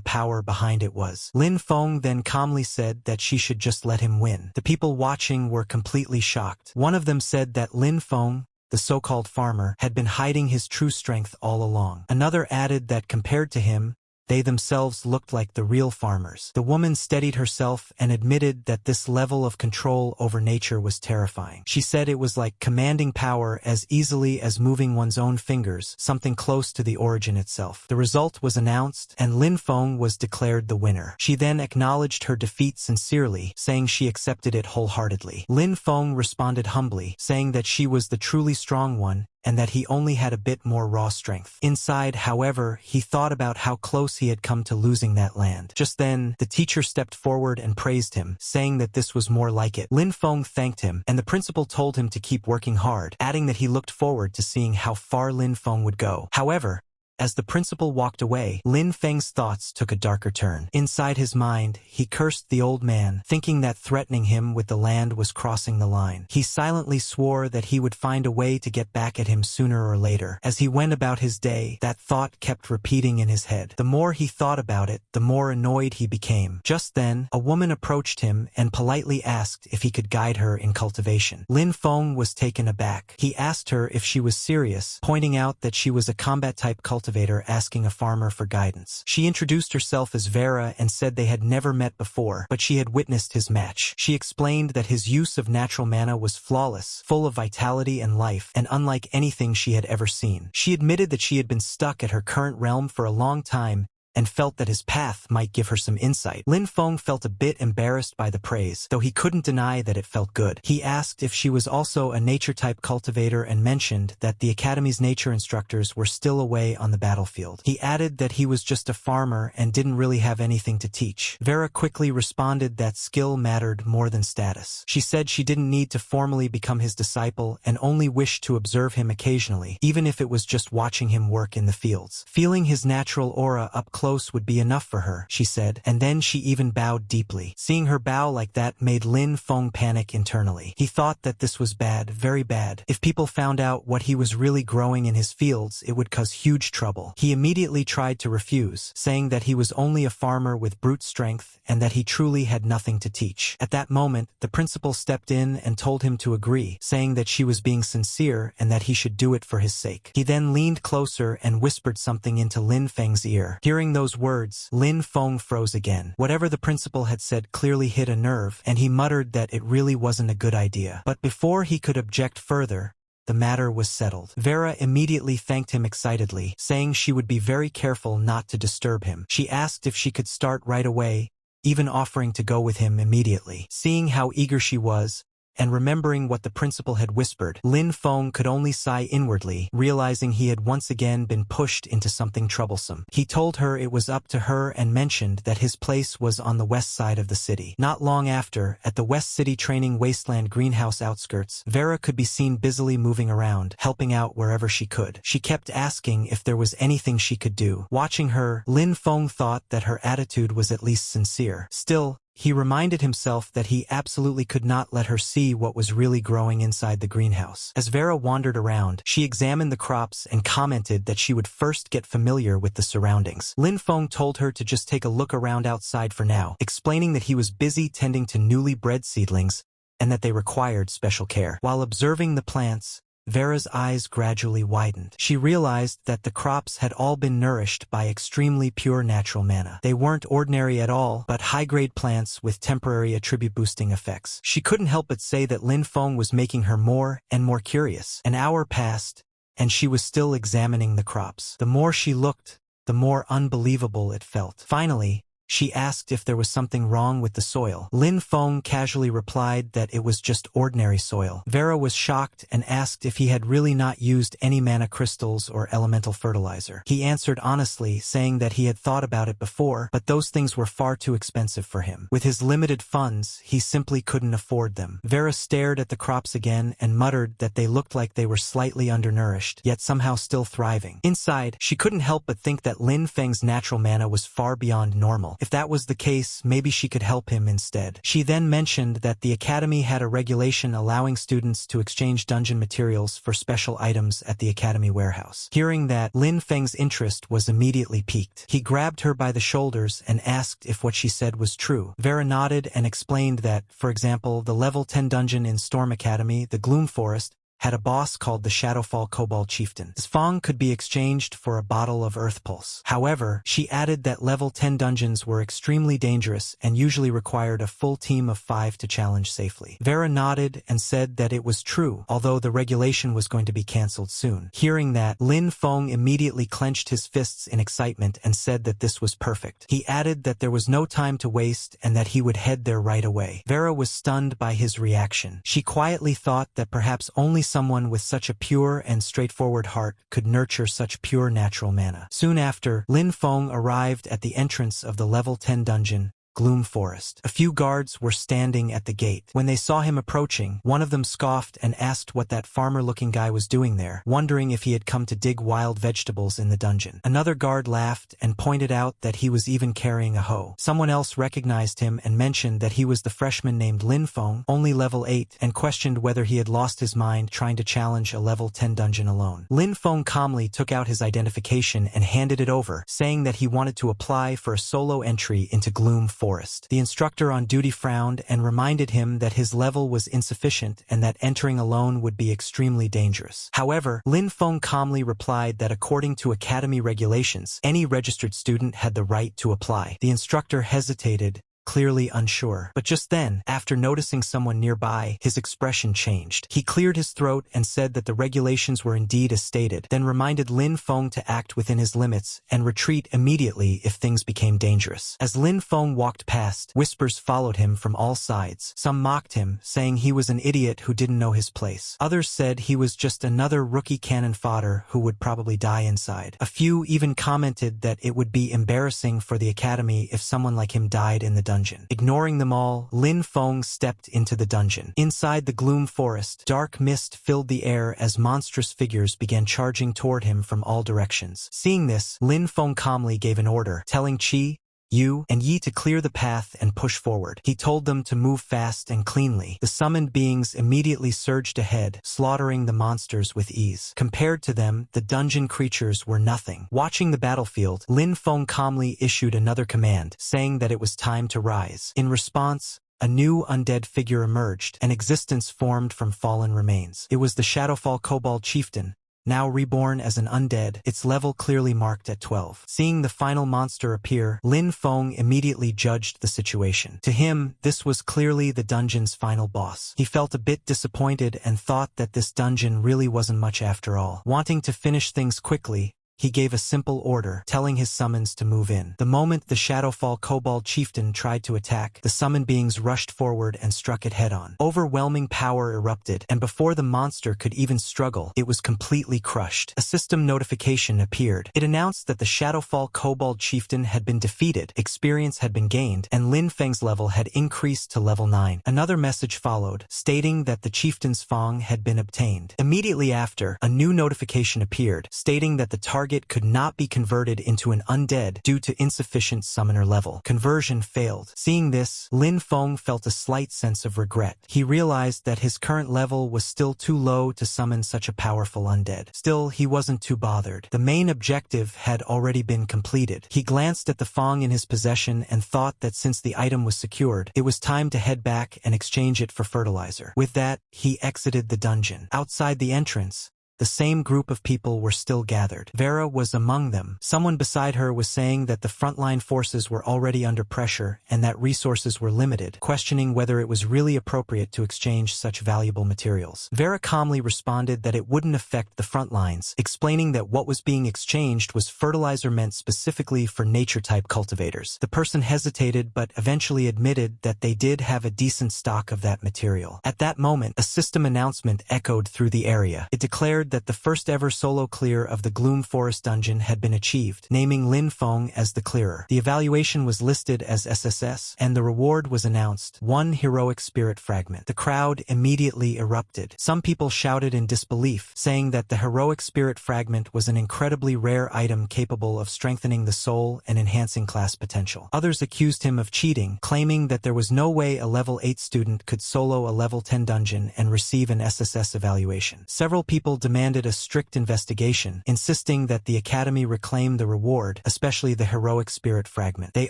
power behind it was. Lin Feng then calmly said that she should just let him win. The people watching were completely shocked. One of them said that Lin Feng, the so-called farmer, had been hiding his true strength all along. Another added that compared to him, they themselves looked like the real farmers. The woman steadied herself and admitted that this level of control over nature was terrifying. She said it was like commanding power as easily as moving one's own fingers, something close to the origin itself. The result was announced, and Lin Feng was declared the winner. She then acknowledged her defeat sincerely, saying she accepted it wholeheartedly. Lin Feng responded humbly, saying that she was the truly strong one, and that he only had a bit more raw strength. Inside, however, he thought about how close he had come to losing that land. Just then, the teacher stepped forward and praised him, saying that this was more like it. Lin Feng thanked him, and the principal told him to keep working hard, adding that he looked forward to seeing how far Lin Feng would go. However, as the principal walked away, Lin Feng's thoughts took a darker turn. Inside his mind, he cursed the old man, thinking that threatening him with the land was crossing the line. He silently swore that he would find a way to get back at him sooner or later. As he went about his day, that thought kept repeating in his head. The more he thought about it, the more annoyed he became. Just then, a woman approached him and politely asked if he could guide her in cultivation. Lin Feng was taken aback. He asked her if she was serious, pointing out that she was a combat-type cultivator asking a farmer for guidance. She introduced herself as Vera and said they had never met before, but she had witnessed his match. She explained that his use of natural mana was flawless, full of vitality and life, and unlike anything she had ever seen. She admitted that she had been stuck at her current realm for a long time, and felt that his path might give her some insight. Lin Feng felt a bit embarrassed by the praise, though he couldn't deny that it felt good. He asked if she was also a nature-type cultivator and mentioned that the Academy's nature instructors were still away on the battlefield. He added that he was just a farmer and didn't really have anything to teach. Vera quickly responded that skill mattered more than status. She said she didn't need to formally become his disciple and only wished to observe him occasionally, even if it was just watching him work in the fields. Feeling his natural aura up close would be enough for her, she said, and then she even bowed deeply. Seeing her bow like that made Lin Feng panic internally. He thought that this was bad, very bad. If people found out what he was really growing in his fields, it would cause huge trouble. He immediately tried to refuse, saying that he was only a farmer with brute strength and that he truly had nothing to teach. At that moment, the principal stepped in and told him to agree, saying that she was being sincere and that he should do it for his sake. He then leaned closer and whispered something into Lin Feng's ear. Hearing those words, Lin Feng froze again. Whatever the principal had said clearly hit a nerve, and he muttered that it really wasn't a good idea. But before he could object further, the matter was settled. Vera immediately thanked him excitedly, saying she would be very careful not to disturb him. She asked if she could start right away, even offering to go with him immediately. Seeing how eager she was, and remembering what the principal had whispered, Lin Feng could only sigh inwardly, realizing he had once again been pushed into something troublesome. He told her it was up to her and mentioned that his place was on the west side of the city. Not long after, at the West City Training Wasteland greenhouse outskirts, Vera could be seen busily moving around, helping out wherever she could. She kept asking if there was anything she could do. Watching her, Lin Feng thought that her attitude was at least sincere. Still, he reminded himself that he absolutely could not let her see what was really growing inside the greenhouse. As Vera wandered around, she examined the crops and commented that she would first get familiar with the surroundings. Lin Feng told her to just take a look around outside for now, explaining that he was busy tending to newly bred seedlings and that they required special care. While observing the plants, Vera's eyes gradually widened. She realized that the crops had all been nourished by extremely pure natural mana. They weren't ordinary at all, but high-grade plants with temporary attribute-boosting effects. She couldn't help but say that Lin Feng was making her more and more curious. An hour passed, and she was still examining the crops. The more she looked, the more unbelievable it felt. Finally, she asked if there was something wrong with the soil. Lin Feng casually replied that it was just ordinary soil. Vera was shocked and asked if he had really not used any mana crystals or elemental fertilizer. He answered honestly, saying that he had thought about it before, but those things were far too expensive for him. With his limited funds, he simply couldn't afford them. Vera stared at the crops again and muttered that they looked like they were slightly undernourished, yet somehow still thriving. Inside, she couldn't help but think that Lin Feng's natural mana was far beyond normal. If that was the case, maybe she could help him instead. She then mentioned that the Academy had a regulation allowing students to exchange dungeon materials for special items at the Academy warehouse. Hearing that, Lin Feng's interest was immediately piqued. He grabbed her by the shoulders and asked if what she said was true. Vera nodded and explained that, for example, the level 10 dungeon in Storm Academy, the Gloom Forest, had a boss called the Shadowfall Kobold Chieftain. His Fong could be exchanged for a bottle of Earth Pulse. However, she added that level 10 dungeons were extremely dangerous and usually required a full team of 5 to challenge safely. Vera nodded and said that it was true, although the regulation was going to be cancelled soon. Hearing that, Lin Feng immediately clenched his fists in excitement and said that this was perfect. He added that there was no time to waste and that he would head there right away. Vera was stunned by his reaction. She quietly thought that perhaps only someone with such a pure and straightforward heart could nurture such pure natural mana. Soon after, Lin Feng arrived at the entrance of the level 10 dungeon, Gloom Forest. A few guards were standing at the gate. When they saw him approaching, one of them scoffed and asked what that farmer-looking guy was doing there, wondering if he had come to dig wild vegetables in the dungeon. Another guard laughed and pointed out that he was even carrying a hoe. Someone else recognized him and mentioned that he was the freshman named Lin Feng, only level 8, and questioned whether he had lost his mind trying to challenge a level 10 dungeon alone. Lin Feng calmly took out his identification and handed it over, saying that he wanted to apply for a solo entry into Gloom Forest. The instructor on duty frowned and reminded him that his level was insufficient and that entering alone would be extremely dangerous. However, Lin Feng calmly replied that according to academy regulations, any registered student had the right to apply. The instructor hesitated, clearly unsure. But just then, after noticing someone nearby, his expression changed. He cleared his throat and said that the regulations were indeed as stated, then reminded Lin Feng to act within his limits and retreat immediately if things became dangerous. As Lin Feng walked past, whispers followed him from all sides. Some mocked him, saying he was an idiot who didn't know his place. Others said he was just another rookie cannon fodder who would probably die inside. A few even commented that it would be embarrassing for the academy if someone like him died in the dungeon. Ignoring them all, Lin Feng stepped into the dungeon. Inside the Gloom Forest, dark mist filled the air as monstrous figures began charging toward him from all directions. Seeing this, Lin Feng calmly gave an order, telling Qi, Yu, and Yi to clear the path and push forward. He told them to move fast and cleanly. The summoned beings immediately surged ahead, slaughtering the monsters with ease. Compared to them, the dungeon creatures were nothing. Watching the battlefield, Lin Feng calmly issued another command, saying that it was time to rise. In response, a new undead figure emerged, an existence formed from fallen remains. It was the Shadowfall Kobold Chieftain, now reborn as an undead, its level clearly marked at 12. Seeing the final monster appear, Lin Feng immediately judged the situation. To him, this was clearly the dungeon's final boss. He felt a bit disappointed and thought that this dungeon really wasn't much after all. Wanting to finish things quickly, he gave a simple order, telling his summons to move in. The moment the Shadowfall Kobold Chieftain tried to attack, the summoned beings rushed forward and struck it head-on. Overwhelming power erupted, and before the monster could even struggle, it was completely crushed. A system notification appeared. It announced that the Shadowfall Kobold Chieftain had been defeated, experience had been gained, and Lin Feng's level had increased to level 9. Another message followed, stating that the chieftain's Fong had been obtained. Immediately after, a new notification appeared, stating that the target could not be converted into an undead due to insufficient summoner level. Conversion failed. Seeing this, Lin Feng felt a slight sense of regret. He realized that his current level was still too low to summon such a powerful undead. Still, he wasn't too bothered. The main objective had already been completed. He glanced at the Fong in his possession and thought that since the item was secured, it was time to head back and exchange it for fertilizer. With that, he exited the dungeon. Outside the entrance, the same group of people were still gathered. Vera was among them. Someone beside her was saying that the frontline forces were already under pressure and that resources were limited, questioning whether it was really appropriate to exchange such valuable materials. Vera calmly responded that it wouldn't affect the front lines, explaining that what was being exchanged was fertilizer meant specifically for nature-type cultivators. The person hesitated but eventually admitted that they did have a decent stock of that material. At that moment, a system announcement echoed through the area. It declared that the first ever solo clear of the Gloom Forest dungeon had been achieved, naming Lin Feng as the clearer. The evaluation was listed as SSS, and the reward was announced, 1 heroic spirit fragment. The crowd immediately erupted. Some people shouted in disbelief, saying that the heroic spirit fragment was an incredibly rare item capable of strengthening the soul and enhancing class potential. Others accused him of cheating, claiming that there was no way a level 8 student could solo a level 10 dungeon and receive an SSS evaluation. Several people demanded a strict investigation, insisting that the Academy reclaim the reward, especially the heroic spirit fragment. They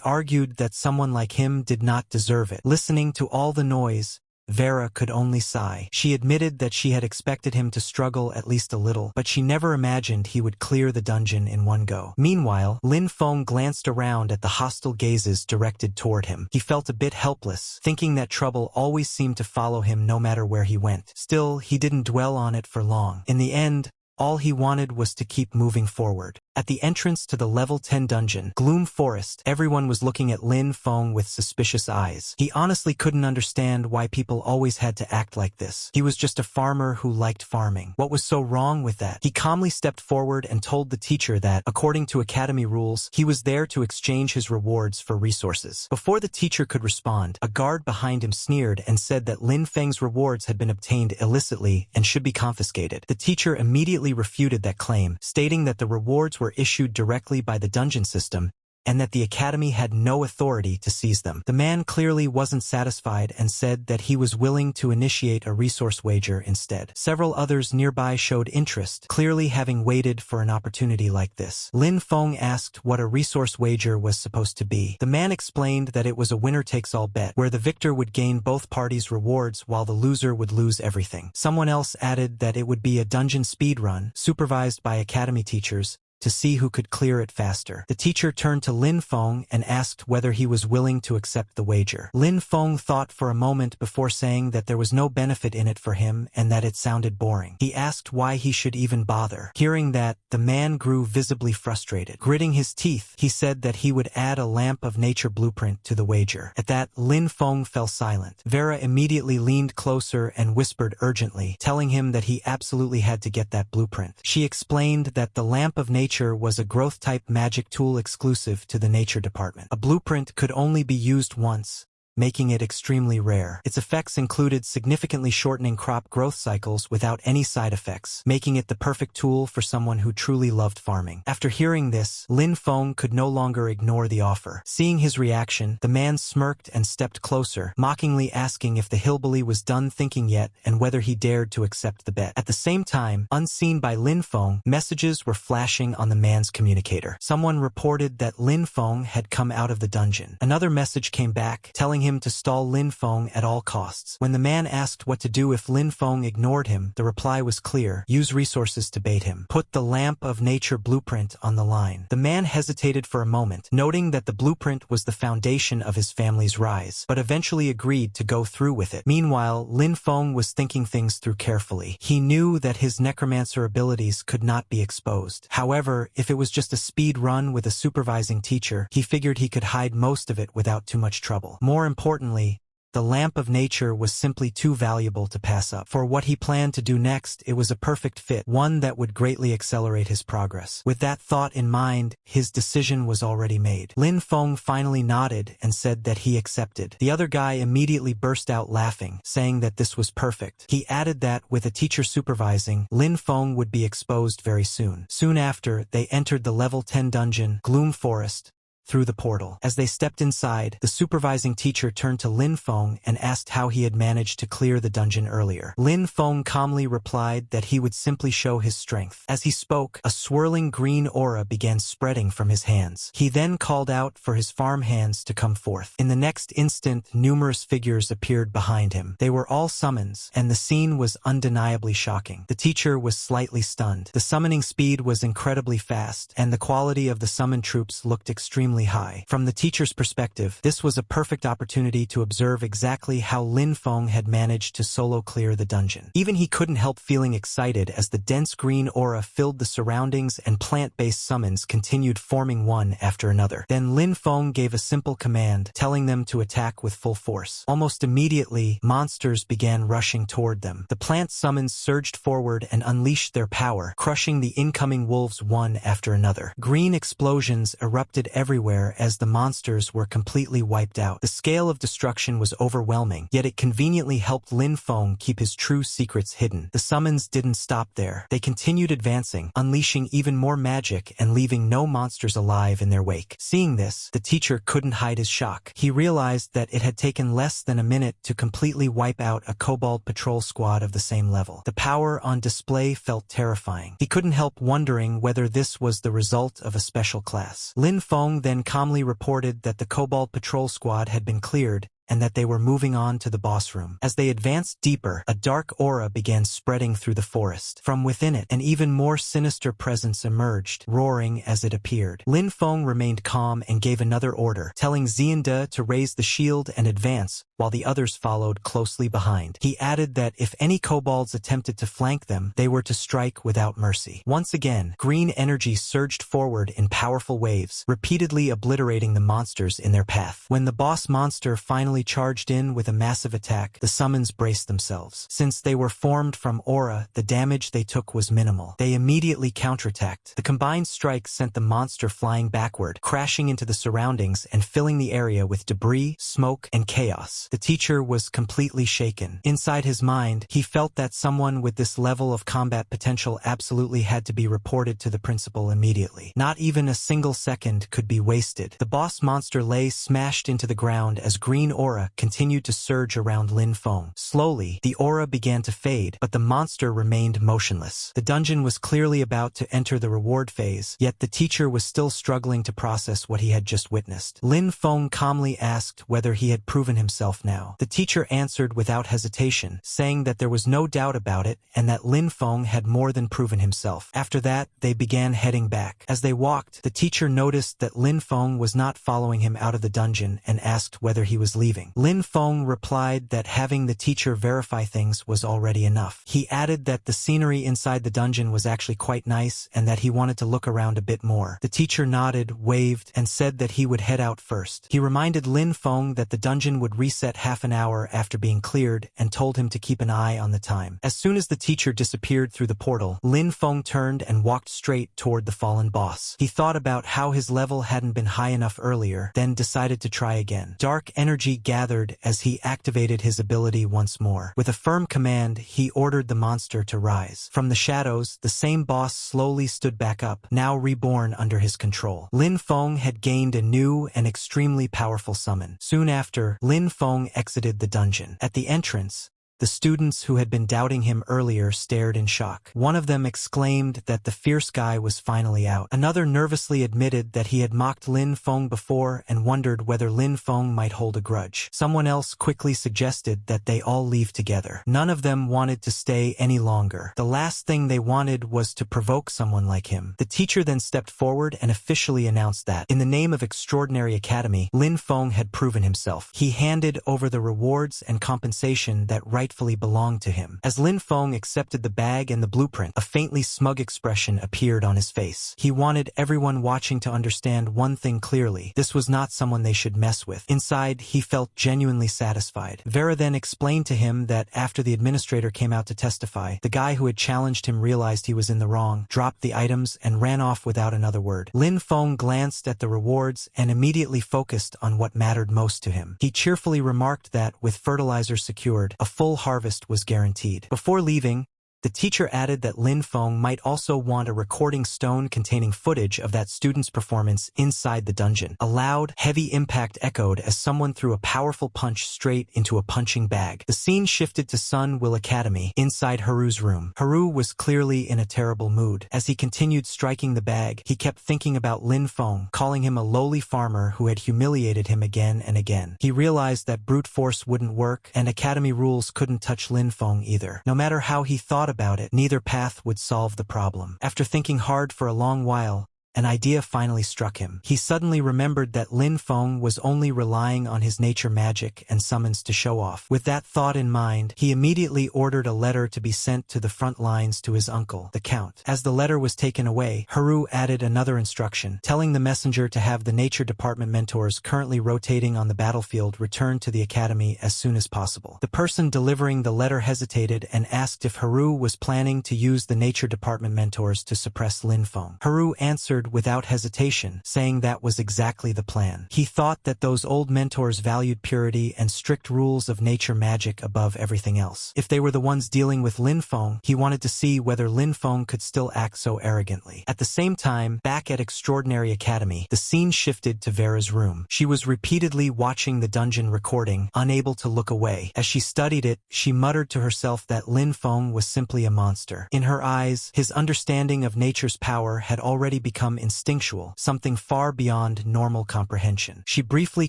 argued that someone like him did not deserve it. Listening to all the noise, Vera could only sigh. She admitted that she had expected him to struggle at least a little, but she never imagined he would clear the dungeon in one go. Meanwhile, Lin Feng glanced around at the hostile gazes directed toward him. He felt a bit helpless, thinking that trouble always seemed to follow him no matter where he went. Still, he didn't dwell on it for long. In the end, all he wanted was to keep moving forward. At the entrance to the level 10 dungeon, Gloom Forest, everyone was looking at Lin Feng with suspicious eyes. He honestly couldn't understand why people always had to act like this. He was just a farmer who liked farming. What was so wrong with that? He calmly stepped forward and told the teacher that, according to academy rules, he was there to exchange his rewards for resources. Before the teacher could respond, a guard behind him sneered and said that Lin Feng's rewards had been obtained illicitly and should be confiscated. The teacher immediately refuted that claim, stating that the rewards were issued directly by the dungeon system and that the academy had no authority to seize them. The man clearly wasn't satisfied and said that he was willing to initiate a resource wager instead. Several others nearby showed interest, clearly having waited for an opportunity like this. Lin Feng asked what a resource wager was supposed to be. The man explained that it was a winner-takes-all bet, where the victor would gain both parties' rewards while the loser would lose everything. Someone else added that it would be a dungeon speed run, supervised by academy teachers, to see who could clear it faster. The teacher turned to Lin Feng and asked whether he was willing to accept the wager. Lin Feng thought for a moment before saying that there was no benefit in it for him and that it sounded boring. He asked why he should even bother. Hearing that, the man grew visibly frustrated. Gritting his teeth, he said that he would add a lamp of nature blueprint to the wager. At that, Lin Feng fell silent. Vera immediately leaned closer and whispered urgently, telling him that he absolutely had to get that blueprint. She explained that the lamp of nature was a growth-type magic tool exclusive to the nature department. A blueprint could only be used once, making it extremely rare. Its effects included significantly shortening crop growth cycles without any side effects, making it the perfect tool for someone who truly loved farming. After hearing this, Lin Feng could no longer ignore the offer. Seeing his reaction, the man smirked and stepped closer, mockingly asking if the hillbilly was done thinking yet and whether he dared to accept the bet. At the same time, unseen by Lin Feng, messages were flashing on the man's communicator. Someone reported that Lin Feng had come out of the dungeon. Another message came back, telling him to stall Lin Feng at all costs. When the man asked what to do if Lin Feng ignored him, the reply was clear: use resources to bait him. Put the lamp of nature blueprint on the line. The man hesitated for a moment, noting that the blueprint was the foundation of his family's rise, but eventually agreed to go through with it. Meanwhile, Lin Feng was thinking things through carefully. He knew that his necromancer abilities could not be exposed. However, if it was just a speed run with a supervising teacher, he figured he could hide most of it without too much trouble. More importantly, the lamp of nature was simply too valuable to pass up. For what he planned to do next, it was a perfect fit, one that would greatly accelerate his progress. With that thought in mind, his decision was already made. Lin Feng finally nodded and said that he accepted. The other guy immediately burst out laughing, saying that this was perfect. He added that, with a teacher supervising, Lin Feng would be exposed very soon. Soon after, they entered the level 10 dungeon, Gloom Forest, through the portal. As they stepped inside, the supervising teacher turned to Lin Feng and asked how he had managed to clear the dungeon earlier. Lin Feng calmly replied that he would simply show his strength. As he spoke, a swirling green aura began spreading from his hands. He then called out for his farm hands to come forth. In the next instant, numerous figures appeared behind him. They were all summons, and the scene was undeniably shocking. The teacher was slightly stunned. The summoning speed was incredibly fast, and the quality of the summoned troops looked extremely high. From the teacher's perspective, this was a perfect opportunity to observe exactly how Lin Feng had managed to solo clear the dungeon. Even he couldn't help feeling excited as the dense green aura filled the surroundings and plant-based summons continued forming one after another. Then Lin Feng gave a simple command, telling them to attack with full force. Almost immediately, monsters began rushing toward them. The plant summons surged forward and unleashed their power, crushing the incoming wolves one after another. Green explosions erupted everywhere as the monsters were completely wiped out. The scale of destruction was overwhelming, yet it conveniently helped Lin Feng keep his true secrets hidden. The summons didn't stop there. They continued advancing, unleashing even more magic and leaving no monsters alive in their wake. Seeing this, the teacher couldn't hide his shock. He realized that it had taken less than a minute to completely wipe out a kobold patrol squad of the same level. The power on display felt terrifying. He couldn't help wondering whether this was the result of a special class. Lin Feng then calmly reported that the Kobold Patrol Squad had been cleared, and that they were moving on to the boss room. As they advanced deeper, a dark aura began spreading through the forest. From within it, an even more sinister presence emerged, roaring as it appeared. Lin Feng remained calm and gave another order, telling Xiande to raise the shield and advance, while the others followed closely behind. He added that if any kobolds attempted to flank them, they were to strike without mercy. Once again, green energy surged forward in powerful waves, repeatedly obliterating the monsters in their path. When the boss monster finally charged in with a massive attack, the summons braced themselves. Since they were formed from aura, the damage they took was minimal. They immediately counterattacked. The combined strike sent the monster flying backward, crashing into the surroundings and filling the area with debris, smoke, and chaos. The teacher was completely shaken. Inside his mind, he felt that someone with this level of combat potential absolutely had to be reported to the principal immediately. Not even a single second could be wasted. The boss monster lay smashed into the ground as green aura continued to surge around Lin Feng. Slowly, the aura began to fade, but the monster remained motionless. The dungeon was clearly about to enter the reward phase, yet the teacher was still struggling to process what he had just witnessed. Lin Feng calmly asked whether he had proven himself now. The teacher answered without hesitation, saying that there was no doubt about it and that Lin Feng had more than proven himself. After that, they began heading back. As they walked, the teacher noticed that Lin Feng was not following him out of the dungeon and asked whether he was leaving. Lin Feng replied that having the teacher verify things was already enough. He added that the scenery inside the dungeon was actually quite nice and that he wanted to look around a bit more. The teacher nodded, waved, and said that he would head out first. He reminded Lin Feng that the dungeon would reset half an hour after being cleared and told him to keep an eye on the time. As soon as the teacher disappeared through the portal, Lin Feng turned and walked straight toward the fallen boss. He thought about how his level hadn't been high enough earlier, then decided to try again. Dark energy gathered as he activated his ability once more. With a firm command, he ordered the monster to rise. From the shadows, the same boss slowly stood back up, now reborn under his control. Lin Feng had gained a new and extremely powerful summon. Soon after, Lin Feng exited the dungeon. At the entrance, the students who had been doubting him earlier stared in shock. One of them exclaimed that the fierce guy was finally out. Another nervously admitted that he had mocked Lin Feng before and wondered whether Lin Feng might hold a grudge. Someone else quickly suggested that they all leave together. None of them wanted to stay any longer. The last thing they wanted was to provoke someone like him. The teacher then stepped forward and officially announced that, in the name of Extraordinary Academy, Lin Feng had proven himself. He handed over the rewards and compensation that rightfully belonged to him. As Lin Feng accepted the bag and the blueprint, a faintly smug expression appeared on his face. He wanted everyone watching to understand one thing clearly. This was not someone they should mess with. Inside, he felt genuinely satisfied. Vera then explained to him that after the administrator came out to testify, the guy who had challenged him realized he was in the wrong, dropped the items, and ran off without another word. Lin Feng glanced at the rewards and immediately focused on what mattered most to him. He cheerfully remarked that, with fertilizer secured, a full harvest was guaranteed. Before leaving, the teacher added that Lin Feng might also want a recording stone containing footage of that student's performance inside the dungeon. A loud, heavy impact echoed as someone threw a powerful punch straight into a punching bag. The scene shifted to Sun Will Academy, inside Haru's room. Haru was clearly in a terrible mood. As he continued striking the bag, he kept thinking about Lin Feng, calling him a lowly farmer who had humiliated him again and again. He realized that brute force wouldn't work, and academy rules couldn't touch Lin Feng either. No matter how he thought about it, neither path would solve the problem. After thinking hard for a long while, an idea finally struck him. He suddenly remembered that Lin Feng was only relying on his nature magic and summons to show off. With that thought in mind, he immediately ordered a letter to be sent to the front lines to his uncle, the Count. As the letter was taken away, Haru added another instruction, telling the messenger to have the nature department mentors currently rotating on the battlefield return to the academy as soon as possible. The person delivering the letter hesitated and asked if Haru was planning to use the nature department mentors to suppress Lin Feng. Haru answered without hesitation, saying that was exactly the plan. He thought that those old mentors valued purity and strict rules of nature magic above everything else. If they were the ones dealing with Lin Feng, he wanted to see whether Lin Feng could still act so arrogantly. At the same time, back at Extraordinary Academy, the scene shifted to Vera's room. She was repeatedly watching the dungeon recording, unable to look away. As she studied it, she muttered to herself that Lin Feng was simply a monster. In her eyes, his understanding of nature's power had already become become instinctual, something far beyond normal comprehension. She briefly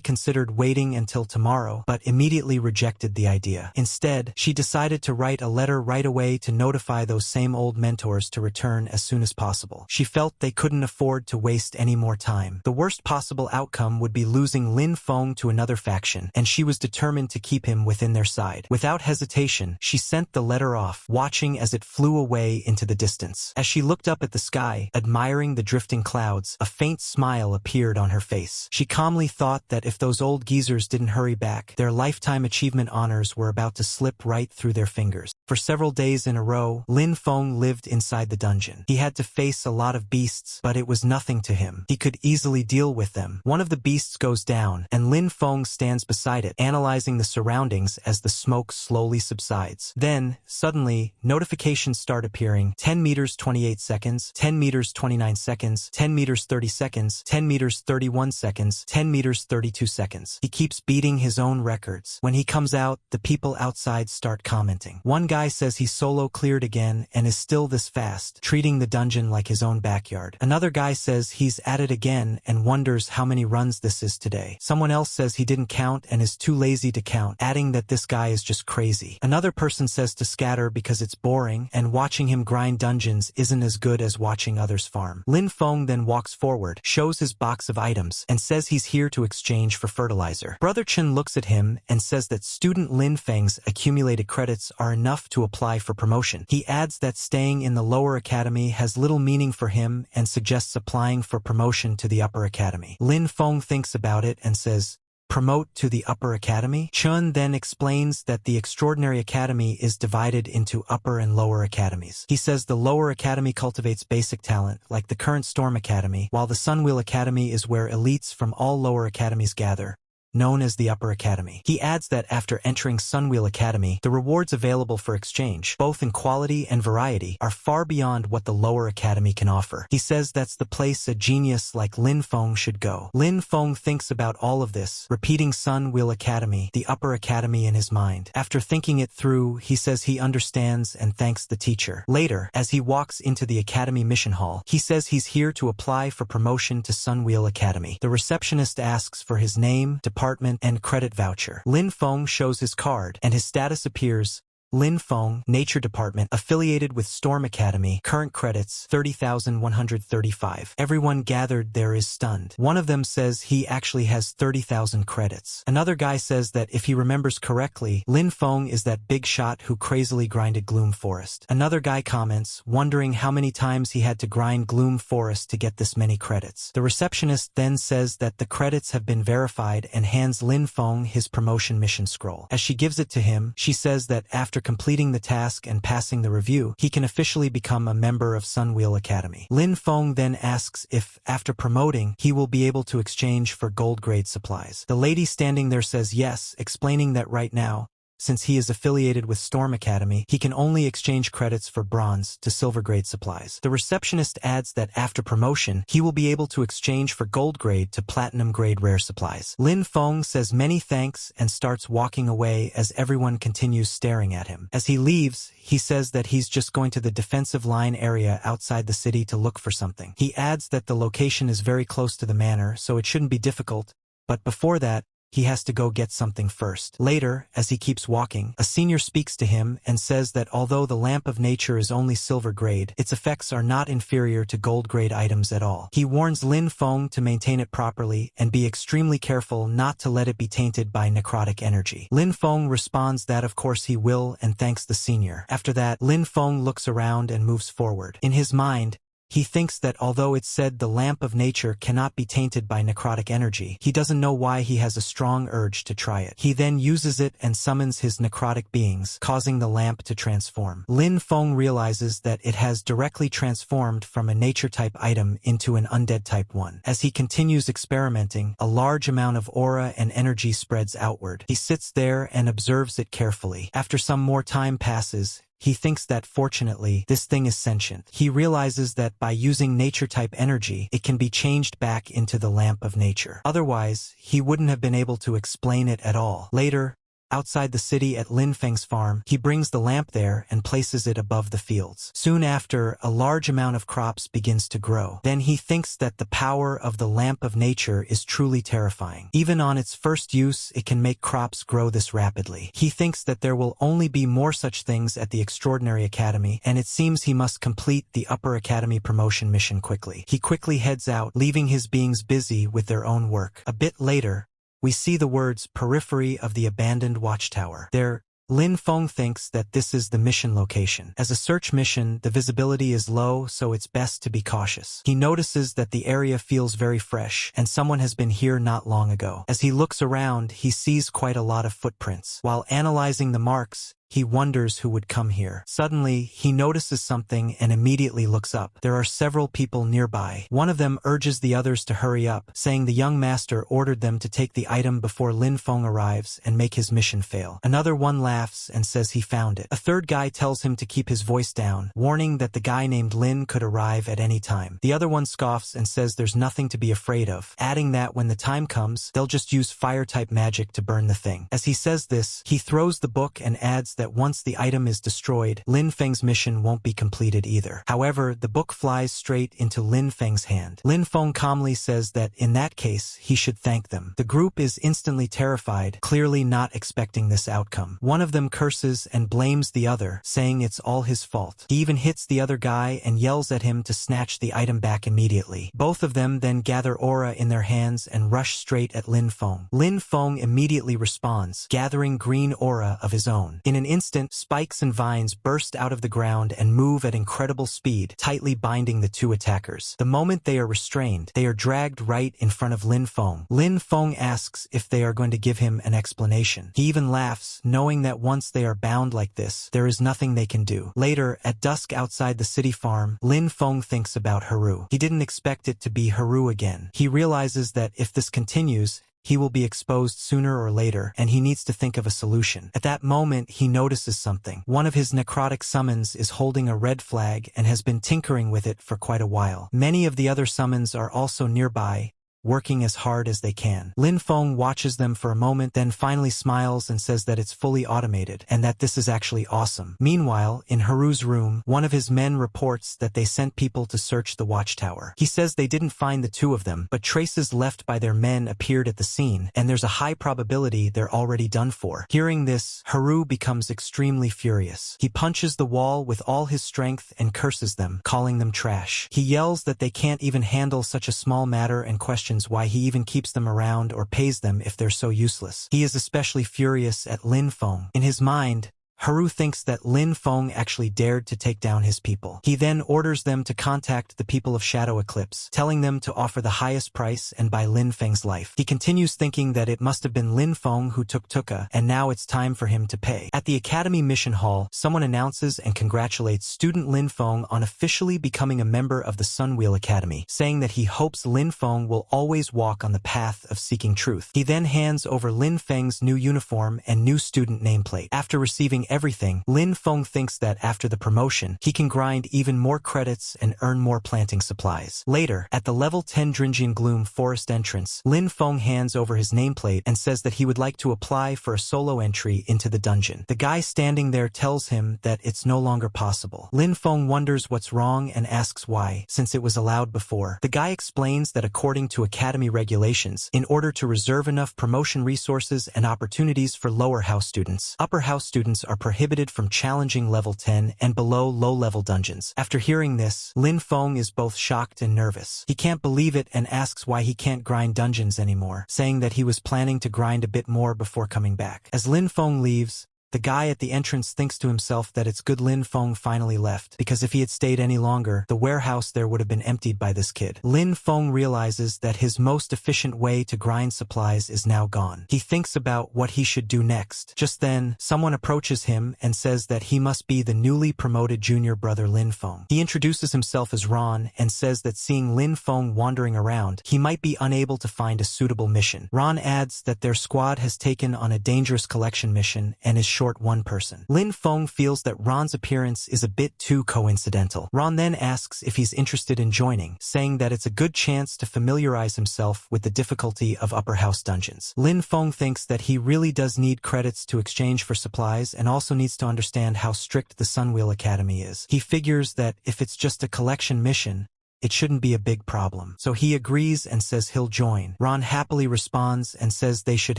considered waiting until tomorrow, but immediately rejected the idea. Instead, she decided to write a letter right away to notify those same old mentors to return as soon as possible. She felt they couldn't afford to waste any more time. The worst possible outcome would be losing Lin Feng to another faction, and she was determined to keep him within their side. Without hesitation, she sent the letter off, watching as it flew away into the distance. As she looked up at the sky, admiring the drifting clouds, a faint smile appeared on her face. She calmly thought that if those old geezers didn't hurry back, their lifetime achievement honors were about to slip right through their fingers. For several days in a row, Lin Feng lived inside the dungeon. He had to face a lot of beasts, but it was nothing to him. He could easily deal with them. One of the beasts goes down, and Lin Feng stands beside it, analyzing the surroundings as the smoke slowly subsides. Then, suddenly, notifications start appearing. 10 meters 28 seconds, 10 meters 29 seconds, 10 meters 30 seconds, 10 meters 31 seconds, 10 meters 32 seconds. He keeps beating his own records. When he comes out, the people outside start commenting. One guy says he solo cleared again and is still this fast, treating the dungeon like his own backyard. Another guy says he's at it again and wonders how many runs this is today. Someone else says he didn't count and is too lazy to count, adding that this guy is just crazy. Another person says to scatter because it's boring and watching him grind dungeons isn't as good as watching others farm. Lin Feng then walks forward, shows his box of items, and says he's here to exchange for fertilizer. Brother Chen looks at him and says that student Lin Feng's accumulated credits are enough to apply for promotion. He adds that staying in the lower academy has little meaning for him and suggests applying for promotion to the upper academy. Lin Feng thinks about it and says, "Promote to the upper academy?" Chun then explains that the extraordinary academy is divided into upper and lower academies. He says the lower academy cultivates basic talent, like the current Storm Academy, while the Sunwheel Academy is where elites from all lower academies gather, known as the Upper Academy. He adds that after entering Sunwheel Academy, the rewards available for exchange, both in quality and variety, are far beyond what the Lower Academy can offer. He says that's the place a genius like Lin Feng should go. Lin Feng thinks about all of this, repeating Sunwheel Academy, the Upper Academy in his mind. After thinking it through, he says he understands and thanks the teacher. Later, as he walks into the Academy Mission Hall, he says he's here to apply for promotion to Sunwheel Academy. The receptionist asks for his name, department, and credit voucher. Lin Feng shows his card, and his status appears: Lin Feng, Nature Department, affiliated with Storm Academy, current credits 30,135. Everyone gathered there is stunned. One of them says he actually has 30,000 credits. Another guy says that if he remembers correctly, Lin Feng is that big shot who crazily grinded Gloom Forest. Another guy comments, wondering how many times he had to grind Gloom Forest to get this many credits. The receptionist then says that the credits have been verified and hands Lin Feng his promotion mission scroll. As she gives it to him, she says that after completing the task and passing the review, he can officially become a member of Sunwheel Academy. Lin Feng then asks if, after promoting, he will be able to exchange for gold grade supplies. The lady standing there says yes, explaining that right now, since he is affiliated with Storm Academy, he can only exchange credits for bronze to silver grade supplies. The receptionist adds that after promotion, he will be able to exchange for gold grade to platinum grade rare supplies. Lin Feng says many thanks and starts walking away as everyone continues staring at him. As he leaves, he says that he's just going to the defensive line area outside the city to look for something. He adds that the location is very close to the manor, so it shouldn't be difficult, but before that, he has to go get something first. Later, as he keeps walking, a senior speaks to him and says that although the Lamp of Nature is only silver grade, its effects are not inferior to gold grade items at all. He warns Lin Feng to maintain it properly and be extremely careful not to let it be tainted by necrotic energy. Lin Feng responds that of course he will and thanks the senior. After that, Lin Feng looks around and moves forward. In his mind, he thinks that although it's said the Lamp of Nature cannot be tainted by necrotic energy, he doesn't know why he has a strong urge to try it. He then uses it and summons his necrotic beings, causing the lamp to transform. Lin Feng realizes that it has directly transformed from a nature-type item into an undead-type one. As he continues experimenting, a large amount of aura and energy spreads outward. He sits there and observes it carefully. After some more time passes, he thinks that fortunately, this thing is sentient. He realizes that by using nature-type energy, it can be changed back into the Lamp of Nature. Otherwise, he wouldn't have been able to explain it at all. Later, outside the city at Lin Feng's farm, he brings the lamp there and places it above the fields. Soon after, a large amount of crops begins to grow. Then he thinks that the power of the lamp of nature is truly terrifying. Even on its first use, it can make crops grow this rapidly. He thinks that there will only be more such things at the Extraordinary Academy, and it seems he must complete the Upper Academy promotion mission quickly. He quickly heads out, leaving his beings busy with their own work. A bit later, we see the words periphery of the abandoned watchtower. There, Lin Feng thinks that this is the mission location. As a search mission, the visibility is low, so it's best to be cautious. He notices that the area feels very fresh, and someone has been here not long ago. As he looks around, he sees quite a lot of footprints. While analyzing the marks, he wonders who would come here. Suddenly, he notices something and immediately looks up. There are several people nearby. One of them urges the others to hurry up, saying the young master ordered them to take the item before Lin Feng arrives and make his mission fail. Another one laughs and says he found it. A third guy tells him to keep his voice down, warning that the guy named Lin could arrive at any time. The other one scoffs and says there's nothing to be afraid of, adding that when the time comes, they'll just use fire-type magic to burn the thing. As he says this, he throws the book and adds that once the item is destroyed, Lin Feng's mission won't be completed either. However, the book flies straight into Lin Feng's hand. Lin Feng calmly says that in that case, he should thank them. The group is instantly terrified, clearly not expecting this outcome. One of them curses and blames the other, saying it's all his fault. He even hits the other guy and yells at him to snatch the item back immediately. Both of them then gather aura in their hands and rush straight at Lin Feng. Lin Feng immediately responds, gathering green aura of his own. In an instant, spikes and vines burst out of the ground and move at incredible speed, tightly binding the two attackers. The moment they are restrained, they are dragged right in front of Lin Feng. Lin Feng asks if they are going to give him an explanation. He even laughs, knowing that once they are bound like this, there is nothing they can do. Later, at dusk outside the city farm, Lin Feng thinks about Haru. He didn't expect it to be Haru again. He realizes that if this continues, he will be exposed sooner or later, and he needs to think of a solution. At that moment, he notices something. One of his necrotic summons is holding a red flag and has been tinkering with it for quite a while. Many of the other summons are also nearby, working as hard as they can. Lin Feng watches them for a moment, then finally smiles and says that it's fully automated, and that this is actually awesome. Meanwhile, in Haru's room, one of his men reports that they sent people to search the watchtower. He says they didn't find the two of them, but traces left by their men appeared at the scene, and there's a high probability they're already done for. Hearing this, Haru becomes extremely furious. He punches the wall with all his strength and curses them, calling them trash. He yells that they can't even handle such a small matter and questions why he even keeps them around or pays them if they're so useless. He is especially furious at Lin Feng. In his mind, Haru thinks that Lin Feng actually dared to take down his people. He then orders them to contact the people of Shadow Eclipse, telling them to offer the highest price and buy Lin Feng's life. He continues thinking that it must have been Lin Feng who took Tuka, and now it's time for him to pay. At the Academy Mission Hall, someone announces and congratulates student Lin Feng on officially becoming a member of the Sunwheel Academy, saying that he hopes Lin Feng will always walk on the path of seeking truth. He then hands over Lin Feng's new uniform and new student nameplate. After receiving everything, Lin Feng thinks that after the promotion, he can grind even more credits and earn more planting supplies. Later, at the level 10 Dringian Gloom forest entrance, Lin Feng hands over his nameplate and says that he would like to apply for a solo entry into the dungeon. The guy standing there tells him that it's no longer possible. Lin Feng wonders what's wrong and asks why, since it was allowed before. The guy explains that according to Academy regulations, in order to reserve enough promotion resources and opportunities for lower house students, upper house students are prohibited from challenging level 10 and below low-level dungeons. After hearing this, Lin Feng is both shocked and nervous. He can't believe it and asks why he can't grind dungeons anymore, saying that he was planning to grind a bit more before coming back. As Lin Feng leaves, the guy at the entrance thinks to himself that it's good Lin Feng finally left, because if he had stayed any longer, the warehouse there would have been emptied by this kid. Lin Feng realizes that his most efficient way to grind supplies is now gone. He thinks about what he should do next. Just then, someone approaches him and says that he must be the newly promoted junior brother Lin Feng. He introduces himself as Ron and says that seeing Lin Feng wandering around, he might be unable to find a suitable mission. Ron adds that their squad has taken on a dangerous collection mission and is short one person. Lin Feng feels that Ron's appearance is a bit too coincidental. Ron then asks if he's interested in joining, saying that it's a good chance to familiarize himself with the difficulty of upper house dungeons. Lin Feng thinks that he really does need credits to exchange for supplies and also needs to understand how strict the Sunwheel Academy is. He figures that if it's just a collection mission, it shouldn't be a big problem. So he agrees and says he'll join. Ron happily responds and says they should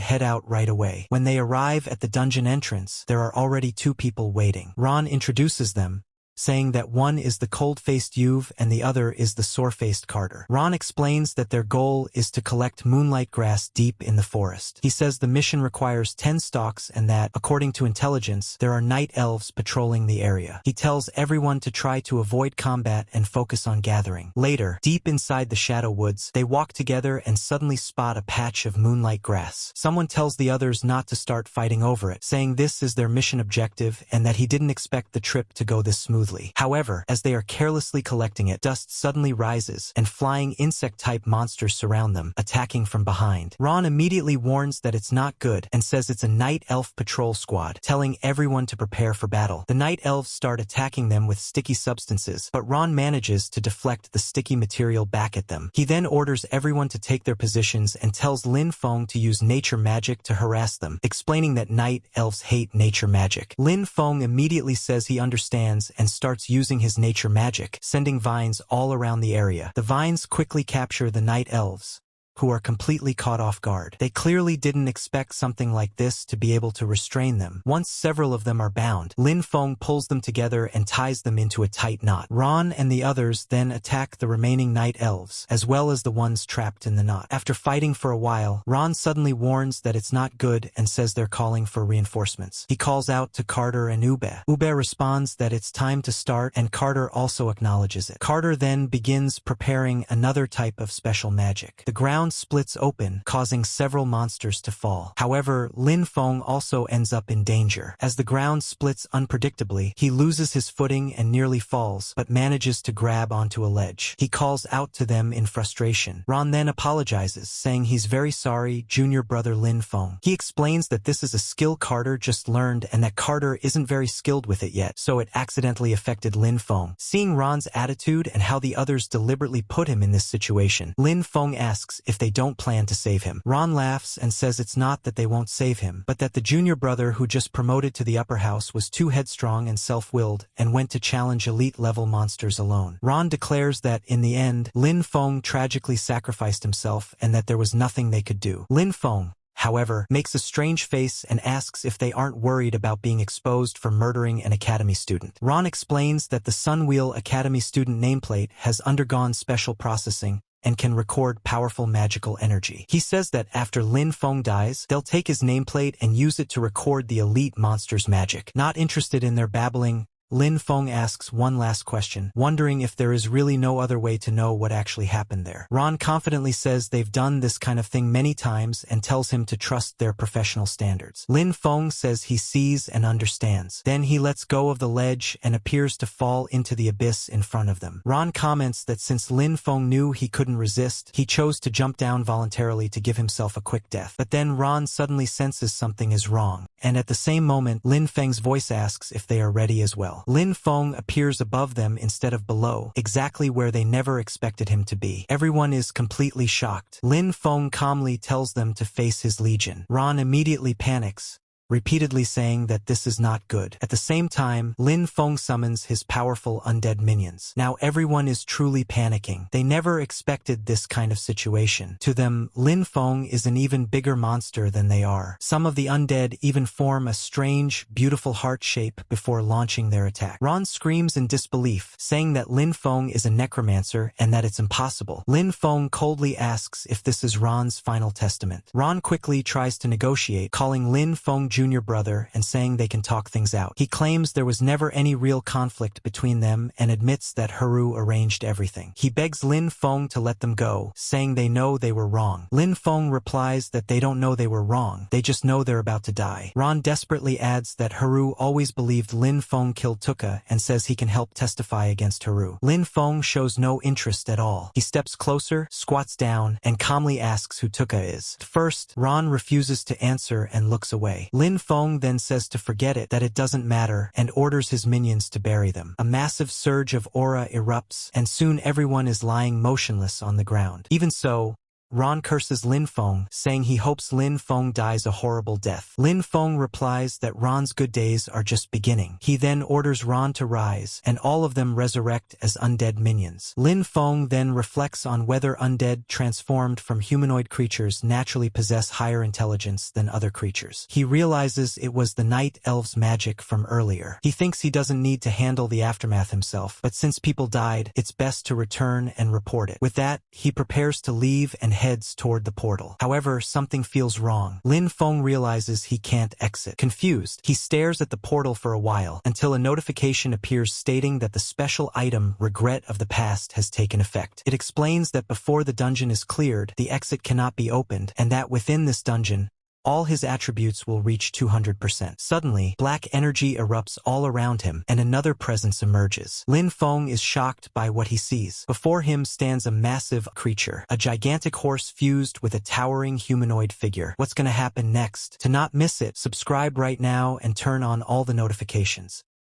head out right away. When they arrive at the dungeon entrance, there are already two people waiting. Ron introduces them, saying that one is the cold-faced Yuve and the other is the sore-faced Carter. Ron explains that their goal is to collect moonlight grass deep in the forest. He says the mission requires 10 stalks and that, according to intelligence, there are night elves patrolling the area. He tells everyone to try to avoid combat and focus on gathering. Later, deep inside the Shadow Woods, they walk together and suddenly spot a patch of moonlight grass. Someone tells the others not to start fighting over it, saying this is their mission objective and that he didn't expect the trip to go this smoothly. However, as they are carelessly collecting it, dust suddenly rises, and flying insect-type monsters surround them, attacking from behind. Ron immediately warns that it's not good, and says it's a night elf patrol squad, telling everyone to prepare for battle. The night elves start attacking them with sticky substances, but Ron manages to deflect the sticky material back at them. He then orders everyone to take their positions and tells Lin Feng to use nature magic to harass them, explaining that night elves hate nature magic. Lin Feng immediately says he understands and starts using his nature magic, sending vines all around the area. The vines quickly capture the night elves, who are completely caught off guard. They clearly didn't expect something like this to be able to restrain them. Once several of them are bound, Lin Feng pulls them together and ties them into a tight knot. Ron and the others then attack the remaining night elves, as well as the ones trapped in the knot. After fighting for a while, Ron suddenly warns that it's not good and says they're calling for reinforcements. He calls out to Carter and Ube. Ube responds that it's time to start, and Carter also acknowledges it. Carter then begins preparing another type of special magic. The ground splits open, causing several monsters to fall. However, Lin Feng also ends up in danger. As the ground splits unpredictably, he loses his footing and nearly falls, but manages to grab onto a ledge. He calls out to them in frustration. Ron then apologizes, saying he's very sorry, junior brother Lin Feng. He explains that this is a skill Carter just learned and that Carter isn't very skilled with it yet, so it accidentally affected Lin Feng. Seeing Ron's attitude and how the others deliberately put him in this situation, Lin Feng asks if they don't plan to save him. Ron laughs and says it's not that they won't save him, but that the junior brother who just promoted to the upper house was too headstrong and self-willed and went to challenge elite-level monsters alone. Ron declares that, in the end, Lin Feng tragically sacrificed himself and that there was nothing they could do. Lin Feng, however, makes a strange face and asks if they aren't worried about being exposed for murdering an academy student. Ron explains that the Sunwheel Academy student nameplate has undergone special processing and can record powerful magical energy. He says that after Lin Feng dies, they'll take his nameplate and use it to record the elite monster's magic. Not interested in their babbling, Lin Feng asks one last question, wondering if there is really no other way to know what actually happened there. Ron confidently says they've done this kind of thing many times and tells him to trust their professional standards. Lin Feng says he sees and understands. Then he lets go of the ledge and appears to fall into the abyss in front of them. Ron comments that since Lin Feng knew he couldn't resist, he chose to jump down voluntarily to give himself a quick death. But then Ron suddenly senses something is wrong, and at the same moment, Lin Feng's voice asks if they are ready as well. Lin Feng appears above them instead of below, exactly where they never expected him to be. Everyone is completely shocked. Lin Feng calmly tells them to face his legion. Ron immediately panics, repeatedly saying that this is not good. At the same time, Lin Feng summons his powerful undead minions. Now everyone is truly panicking. They never expected this kind of situation. To them, Lin Feng is an even bigger monster than they are. Some of the undead even form a strange, beautiful heart shape before launching their attack. Ron screams in disbelief, saying that Lin Feng is a necromancer and that it's impossible. Lin Feng coldly asks if this is Ron's final testament. Ron quickly tries to negotiate, calling Lin Feng junior brother and saying they can talk things out. He claims there was never any real conflict between them and admits that Haru arranged everything. He begs Lin Feng to let them go, saying they know they were wrong. Lin Feng replies that they don't know they were wrong, they just know they're about to die. Ron desperately adds that Haru always believed Lin Feng killed Tuka and says he can help testify against Haru. Lin Feng shows no interest at all. He steps closer, squats down, and calmly asks who Tuka is. First, Ron refuses to answer and looks away. Lin Lin Feng then says to forget it, that it doesn't matter, and orders his minions to bury them. A massive surge of aura erupts, and soon everyone is lying motionless on the ground. Even so, Ron curses Lin Feng, saying he hopes Lin Feng dies a horrible death. Lin Feng replies that Ron's good days are just beginning. He then orders Ron to rise, and all of them resurrect as undead minions. Lin Feng then reflects on whether undead transformed from humanoid creatures naturally possess higher intelligence than other creatures. He realizes it was the night elves' magic from earlier. He thinks he doesn't need to handle the aftermath himself, but since people died, it's best to return and report it. With that, he prepares to leave and heads toward the portal. However, something feels wrong. Lin Feng realizes he can't exit. Confused, he stares at the portal for a while, until a notification appears stating that the special item Regret of the Past has taken effect. It explains that before the dungeon is cleared, the exit cannot be opened, and that within this dungeon, all his attributes will reach 200%. Suddenly, black energy erupts all around him, and another presence emerges. Lin Feng is shocked by what he sees. Before him stands a massive creature, a gigantic horse fused with a towering humanoid figure. What's gonna happen next? To not miss it, subscribe right now and turn on all the notifications.